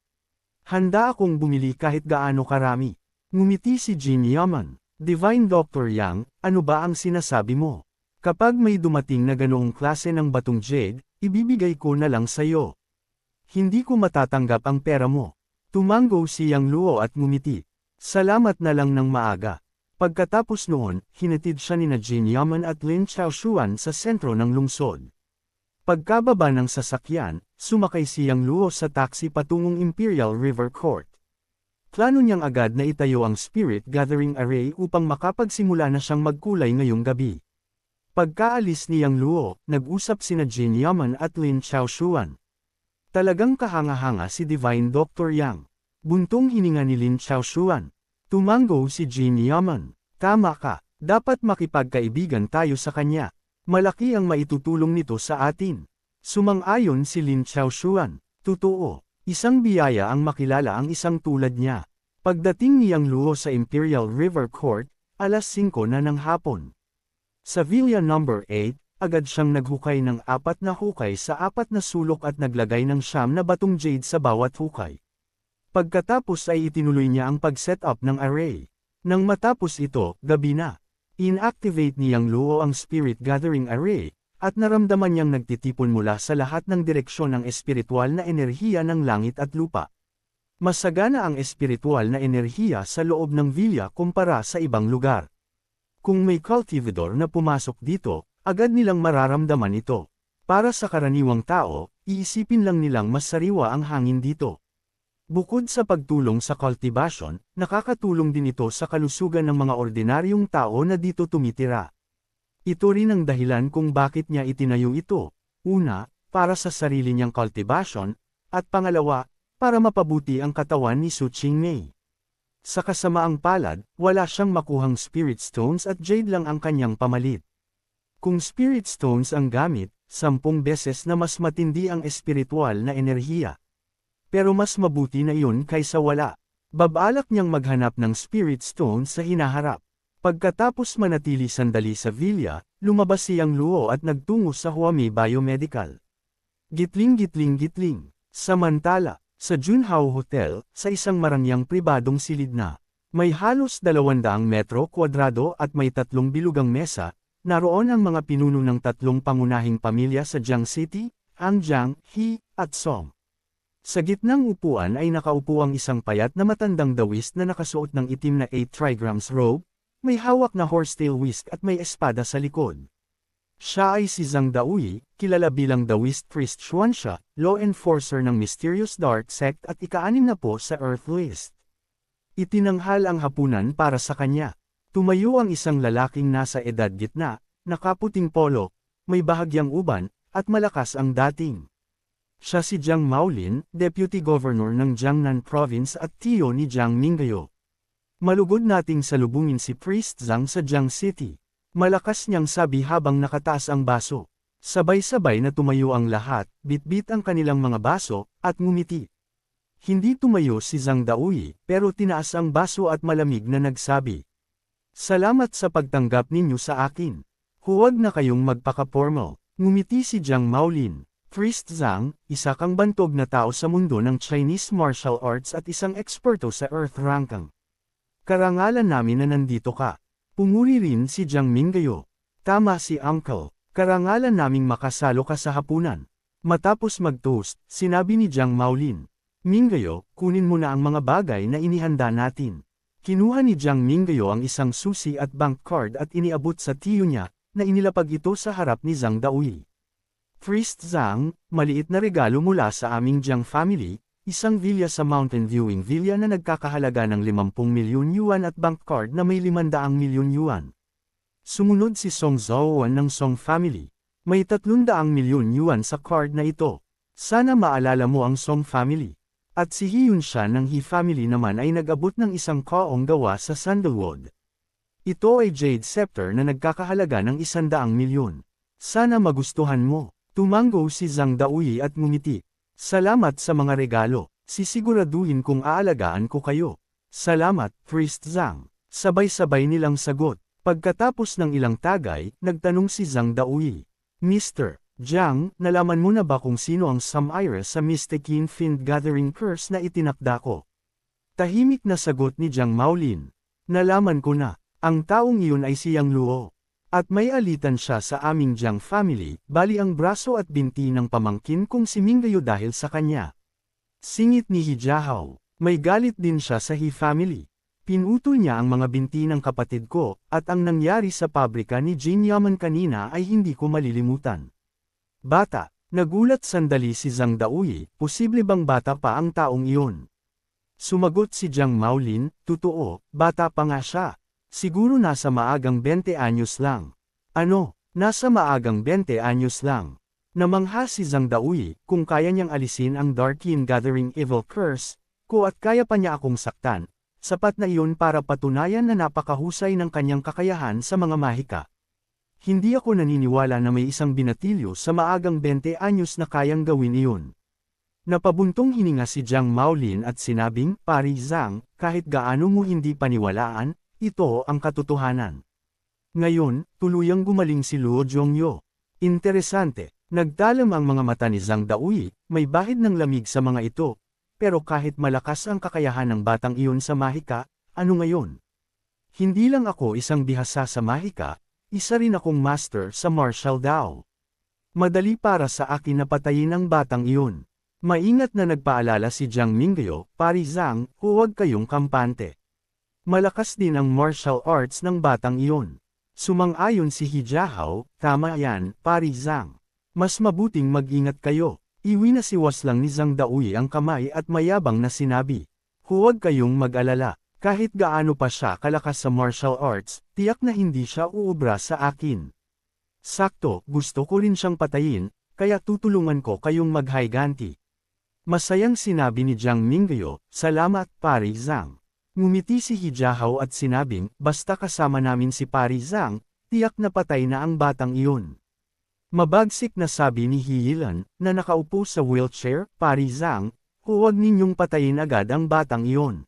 Handa akong bumili kahit gaano karami. Ngumiti si Jin Yaman. Divine Dr. Yang, ano ba ang sinasabi mo? Kapag may dumating na ganoong klase ng batong jade, ibibigay ko na lang sa'yo. Hindi ko matatanggap ang pera mo. Tumanggo si Yang Luo at ngumiti. Salamat na lang ng maaga. Pagkatapos noon, hinatid siya ni Jin Yaman at Lin Chaoshuan sa sentro ng lungsod. Pagkababa ng sasakyan, sumakay si Yang Luo sa taxi patungong Imperial River Court. Plano niyang agad na itayo ang Spirit Gathering Array upang makapagsimula na siyang magkulay ngayong gabi. Pagkaalis ni Yang Luo, nag-usap sina Jin Yaman at Lin Chaoshuan. Talagang kahanga-hanga si Divine Dr. Yang. Buntong hininga ni Lin Chaoshuan. Tumanggo si Jin Yaman. Tama ka, dapat makipagkaibigan tayo sa kanya. Malaki ang maitutulong nito sa atin. Sumang-ayon si Lin Chaoshuan. Totoo, isang biyaya ang makilala ang isang tulad niya. Pagdating ni Yang Luo sa Imperial River Court, alas 5 na ng hapon. Sa Villa No. 8, agad siyang naghukay ng 4 na hukay sa 4 na sulok at naglagay ng 9 na batong jade sa bawat hukay. Pagkatapos ay itinuloy niya ang pag-set up ng array. Nang matapos ito, gabi na. Inactivate ni Yang Luo ang Spirit Gathering Array, at naramdaman niyang nagtitipon mula sa lahat ng direksyon ng espiritual na enerhiya ng langit at lupa. Masagana ang espiritual na enerhiya sa loob ng villa kumpara sa ibang lugar. Kung may cultivador na pumasok dito, agad nilang mararamdaman ito. Para sa karaniwang tao, iisipin lang nilang mas sariwa ang hangin dito. Bukod sa pagtulong sa cultivation, nakakatulong din ito sa kalusugan ng mga ordinaryong tao na dito tumitira. Ito rin ang dahilan kung bakit niya itinayo ito. Una, para sa sarili niyang cultivation, at pangalawa, para mapabuti ang katawan ni Su Qingmei. Sa kasamaang palad, wala siyang makuhang spirit stones at jade lang ang kanyang pamalit. Kung spirit stones ang gamit, 10 beses na mas matindi ang espiritual na enerhiya. Pero mas mabuti na iyon kaysa wala. Babalak niyang maghanap ng spirit stone sa hinaharap. Pagkatapos manatili sandali sa villa, lumabas siyang Luo at nagtungo sa Huami Biomedical. Gitling. Samantala, sa Junhao Hotel, sa isang marangyang pribadong silid na, may halos 200 metro kwadrado at may 3 bilugang mesa, naroon ang mga pinuno ng 3 pangunahing pamilya sa Jiang City, ang Jiang, He, at Song. Sa gitnang upuan ay nakaupo ang isang payat na matandang dawist na nakasuot ng itim na 8 trigrams robe, may hawak na horsetail whisk at may espada sa likod. Siya ay si Zhang Daoyi, kilala bilang Daoist Priest Xuanxia, law enforcer ng Mysterious Dark Sect at ika-6 na po sa Earth List. Itinanghal ang hapunan para sa kanya. Tumayo ang isang lalaking nasa edad gitna, nakaputing polo, may bahagyang uban, at malakas ang dating. Siya si Jiang Maolin, Deputy Governor ng Jiangnan Province at tiyo ni Jiang Minggayo. Malugod nating salubungin si Priest Zhang sa Jiang City. Malakas niyang sabi habang nakataas ang baso. Sabay-sabay na tumayo ang lahat, bit-bit ang kanilang mga baso, at ngumiti. Hindi tumayo si Zhang Daoyi, pero tinaas ang baso at malamig na nagsabi. Salamat sa pagtanggap ninyo sa akin. Huwag na kayong magpaka-formal. Ngumiti si Jiang Maolin. Priest Zhang, isa kang bantog na tao sa mundo ng Chinese martial arts at isang eksperto sa Earth Rankang. Karangalan namin na nandito ka. Pumuri rin si Jiang Minggayo. Tama si Uncle. Karangalan naming makasalo ka sa hapunan. Matapos mag-toast, sinabi ni Jiang Maolin. Minggayo, kunin mo na ang mga bagay na inihanda natin. Kinuha ni Jiang Minggayo ang isang susi at bank card at iniabot sa tiyo niya, na inilapag ito sa harap ni Zhang Daoyi. Priest Zhang, maliit na regalo mula sa aming Jiang family, isang villa sa Mountain Viewing Villa na nagkakahalaga ng 50 milyon yuan at bank card na may 500 milyon yuan. Sumunod si Song Zhaowan ng Song family. May 300 milyon yuan sa card na ito. Sana maalala mo ang Song family. At si Hyun Sha ng He family naman ay nag-abot ng isang kaong gawa sa sandalwood. Ito ay jade scepter na nagkakahalaga ng 100 milyon. Sana magustuhan mo. Tumango si Zhang Daoyi at ngumiti. Salamat sa mga regalo. Sisiguraduhin kong aalagaan ko kayo. Salamat, Priest Zhang. Sabay-sabay nilang sagot. Pagkatapos ng ilang tagay, nagtanong si Zhang Daoyi. Mr. Jiang, nalaman mo na ba kung sino ang Sumire sa Mystikin Fiend Gathering Curse na itinakda ko? Tahimik na sagot ni Jiang Maolin. Nalaman ko na. Ang taong iyon ay si Yang Luo. At may alitan siya sa aming Jiang family, bali ang braso at binti ng pamangkin kong si Minggayo dahil sa kanya. Singit ni Hijahao, may galit din siya sa He family. Pinutol niya ang mga binti ng kapatid ko, at ang nangyari sa pabrika ni Jin Yaman kanina ay hindi ko malilimutan. Bata, nagulat sandali si Zhang Daoyi, posible bang bata pa ang taong iyon? Sumagot si Jiang Maolin, totoo, bata pa nga siya. Siguro nasa maagang 20 anyos lang. Ano, nasa maagang 20 anyos lang. Namangha si Zhang Daoyi, kung kaya niyang alisin ang Darkin Gathering Evil Curse, ko at kaya pa niya akong saktan, sapat na iyon para patunayan na napakahusay ng kanyang kakayahan sa mga mahika. Hindi ako naniniwala na may isang binatilyo sa maagang 20 anyos na kayang gawin iyon. Napabuntong hininga si Jiang Maolin at sinabing, Pari Zhang, kahit gaano mo hindi paniwalaan, ito ang katotohanan. Ngayon, tuluyang gumaling si Luo Zhongyo. Interesante, nagtalam ang mga mata ni Zhang Daoyi, may bahid ng lamig sa mga ito, pero kahit malakas ang kakayahan ng batang iyon sa mahika, ano ngayon? Hindi lang ako isang bihasa sa mahika, isa rin akong master sa martial Dao. Madali para sa akin na patayin ang batang iyon. Maingat na nagpaalala si Jiang Minggayo, Pari Zhang, huwag kayong kampante. Malakas din ang martial arts ng batang iyon. Sumang-ayon si Hijahao, tama yan, Pari Zhang. Mas mabuting mag-ingat kayo. Iwinasiwas lang ni Zhang Daoyi ang kamay at mayabang na sinabi. Huwag kayong mag-alala. Kahit gaano pa siya kalakas sa martial arts, tiyak na hindi siya uubra sa akin. Sakto, gusto ko rin siyang patayin, kaya tutulungan ko kayong maghiganti. Masayang sinabi ni Jiang Mingyo, salamat pari Zhang. Ngumiti si Hijahao at sinabing, basta kasama namin si pari Zhang, tiyak na patay na ang batang iyon. Mabagsik na sabi ni Hiyilan, na nakaupo sa wheelchair, pari Zhang, huwag ninyong patayin agad ang batang iyon.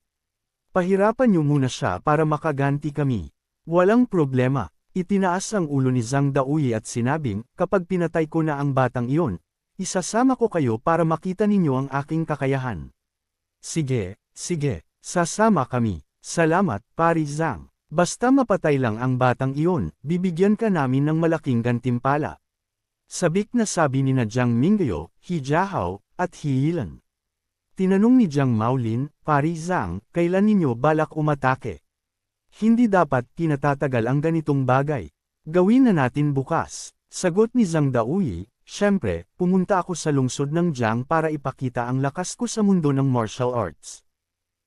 Pahirapan niyo muna siya para makaganti kami. Walang problema. Itinaas ang ulo ni Zhang Daoyi at sinabing, kapag pinatay ko na ang batang iyon, isasama ko kayo para makita ninyo ang aking kakayahan. Sige, sige, sasama kami. Salamat, pari Zhang. Basta mapatay lang ang batang iyon, bibigyan ka namin ng malaking gantimpala. Sabik na sabi ni na Jiang Mingyo, Hijahao, at Hiyilan. Tinanong ni Jiang Maolin, pari Zhang, kailan ninyo balak umatake? Hindi dapat pinatatagal ang ganitong bagay. Gawin na natin bukas. Sagot ni Zhang Daoyi, syempre, pumunta ako sa lungsod ng Jiang para ipakita ang lakas ko sa mundo ng martial arts.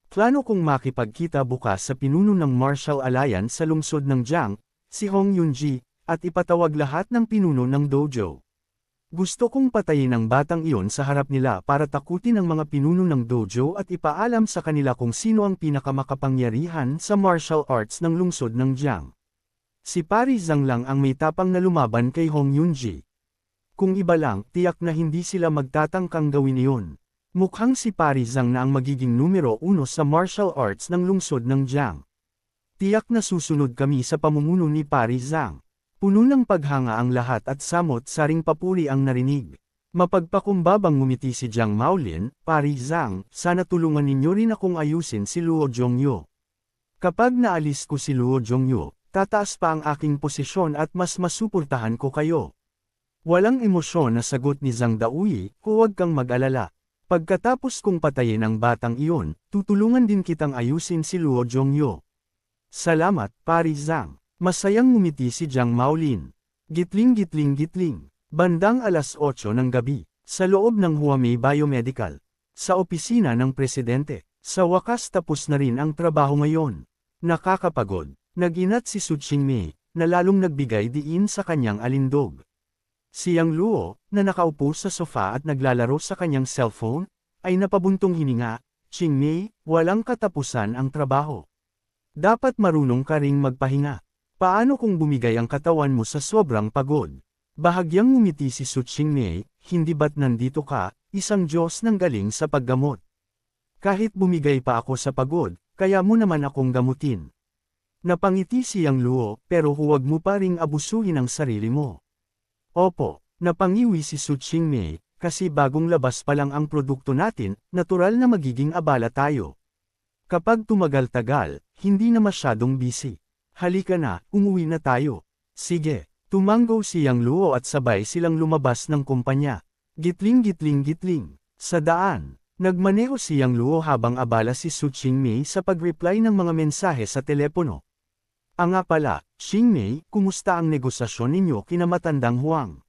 Plano kong makipagkita bukas sa pinuno ng Martial Alliance sa lungsod ng Jiang, si Hong Yunji, at ipatawag lahat ng pinuno ng dojo. Gusto kong patayin ang batang iyon sa harap nila para takutin ang mga pinuno ng dojo at ipaalam sa kanila kung sino ang pinakamakapangyarihan sa martial arts ng lungsod ng Jiang. Si pari Zhang lang ang may tapang na lumaban kay Hong Yunji. Kung iba lang, tiyak na hindi sila magtatangkang gawin iyon. Mukhang si pari Zhang na ang magiging numero 1 sa martial arts ng lungsod ng Jiang. Tiyak na susunod kami sa pamumuno ni pari Zhang. Puno ng paghanga ang lahat at samot-saring papuri ang narinig. Mapagpakumbabang ngumiti si Jiang Maolin, pari Zhang, sana tulungan ninyo rin akong ayusin si Luo Zhongyu. Kapag naalis ko si Luo Zhongyu, tataas pa ang aking posisyon at mas masuportahan ko kayo. Walang emosyon na sagot ni Zhang Daoyi, huwag kang mag-alala. Pagkatapos kong patayin ang batang iyon, tutulungan din kitang ayusin si Luo Zhongyu. Salamat, pari Zhang. Masayang ngumiti si Jiang Maolin. Gitling-gitling-gitling. Bandang alas 8 ng gabi, sa loob ng Huamei Biomedical. Sa opisina ng presidente. Sa wakas tapos na rin ang trabaho ngayon. Nakakapagod. Nag-inat si Su Qingmei, na lalong nagbigay diin sa kanyang alindog. Si Yang Luo, na nakaupo sa sofa at naglalaro sa kanyang cellphone, ay napabuntong hininga. Qingmei, walang katapusan ang trabaho. Dapat marunong ka ring magpahinga. Paano kung bumigay ang katawan mo sa sobrang pagod? Bahagyang ngumiti si Su Qingmei, hindi ba't nandito ka, isang Diyos ng galing sa paggamot. Kahit bumigay pa ako sa pagod, kaya mo naman akong gamutin. Napangiti si Yang Luo, pero huwag mo pa ring abusuhin ang sarili mo. Opo, napangiwi si Su Qingmei, kasi bagong labas pa lang ang produkto natin, natural na magiging abala tayo. Kapag tumagal-tagal, hindi na masyadong busy. Halika na, umuwi na tayo. Sige, tumanggo si Yang Luo at sabay silang lumabas ng kumpanya. Gitling-gitling-gitling. Sa daan, nagmaneho si Yang Luo habang abala si Su Qingmei sa pag-reply ng mga mensahe sa telepono. Nga pala, Qingmei, kumusta ang negosasyon ninyo kina Matandang Huang?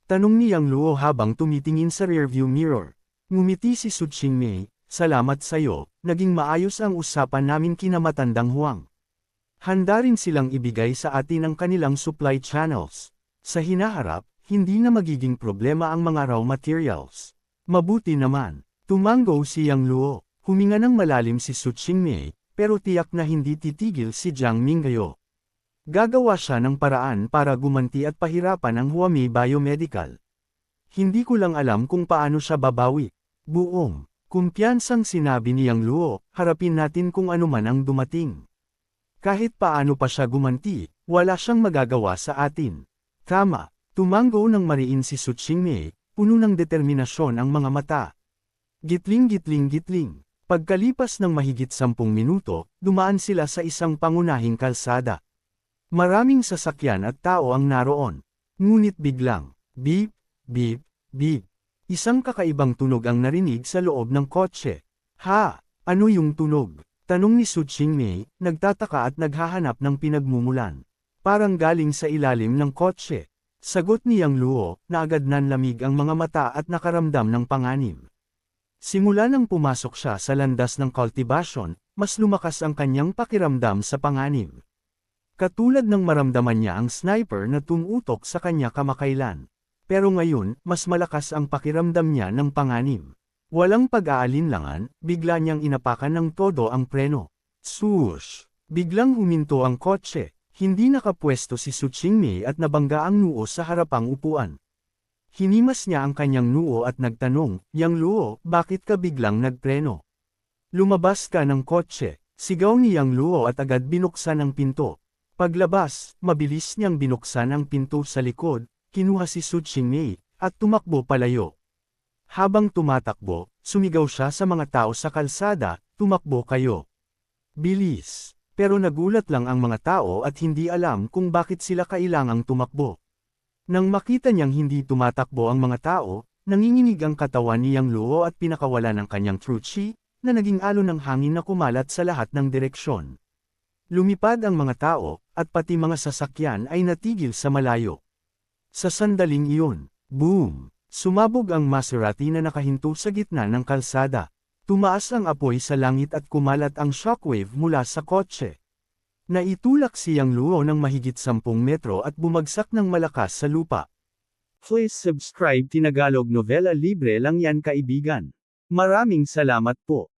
Tanong ni Yang Luo habang tumitingin sa rearview mirror. Ngumiti si Su Qingmei, salamat sayo, naging maayos ang usapan namin kina Matandang Huang. Handa rin silang ibigay sa atin ang kanilang supply channels. Sa hinaharap, hindi na magiging problema ang mga raw materials. Mabuti naman. Tumanggo si Yang Luo. Huminga ng malalim si Su Qingmei, pero tiyak na hindi titigil si Jiang Mingyo. Gagawa siya ng paraan para gumanti at pahirapan ang Huamei Biomedical. Hindi ko lang alam kung paano siya babawi. Buong kumpiyansang sinabi ni Yang Luo, harapin natin kung ano man ang dumating. Kahit paano pa siya gumanti, wala siyang magagawa sa atin. Tama, tumanggo ng mariin si Su Qingmei, puno ng determinasyon ang mga mata. Gitling-gitling-gitling. Pagkalipas ng mahigit 10 minuto, dumaan sila sa isang pangunahing kalsada. Maraming sasakyan at tao ang naroon. Ngunit biglang, beep, beep, beep. Isang kakaibang tunog ang narinig sa loob ng kotse. Ha, ano yung tunog? Tanong ni Su Qingmei, nagtataka at naghahanap ng pinagmumulan. Parang galing sa ilalim ng kotse. Sagot ni Yang Luo, na agad nanlamig ang mga mata at nakaramdam ng panganib. Simula nang pumasok siya sa landas ng cultivation, mas lumakas ang kanyang pakiramdam sa panganib. Katulad ng maramdaman niya ang sniper na tumutok sa kanya kamakailan. Pero ngayon, mas malakas ang pakiramdam niya ng panganib. Walang pag-aalinlangan, bigla niyang inapakan ng todo ang preno. Swoosh! Biglang huminto ang kotse, hindi nakapwesto si Su Qingmei at nabangga ang noo sa harapang upuan. Hinimas niya ang kanyang noo at nagtanong, Yang Luo, bakit ka biglang nagpreno? Lumabas ka ng kotse, sigaw ni Yang Luo at agad binuksan ang pinto. Paglabas, mabilis niyang binuksan ang pinto sa likod, kinuha si Su Qingmei, at tumakbo palayo. Habang tumatakbo, sumigaw siya sa mga tao sa kalsada, tumakbo kayo. Bilis! Pero nagulat lang ang mga tao at hindi alam kung bakit sila kailangang tumakbo. Nang makita niyang hindi tumatakbo ang mga tao, nanginginig ang katawan ni Yang Luo at pinakawala ng kanyang true chi, na naging alon ng hangin na kumalat sa lahat ng direksyon. Lumipad ang mga tao, at pati mga sasakyan ay natigil sa malayo. Sa sandaling iyon, boom! Sumabog ang Maserati na nakahinto sa gitna ng kalsada. Tumaas ang apoy sa langit at kumalat ang shockwave mula sa kotse. Naitulak si Yang Luo ng mahigit 10 metro at bumagsak ng malakas sa lupa. Please subscribe Tinagalog Novela, libre lang yan kaibigan. Maraming salamat po.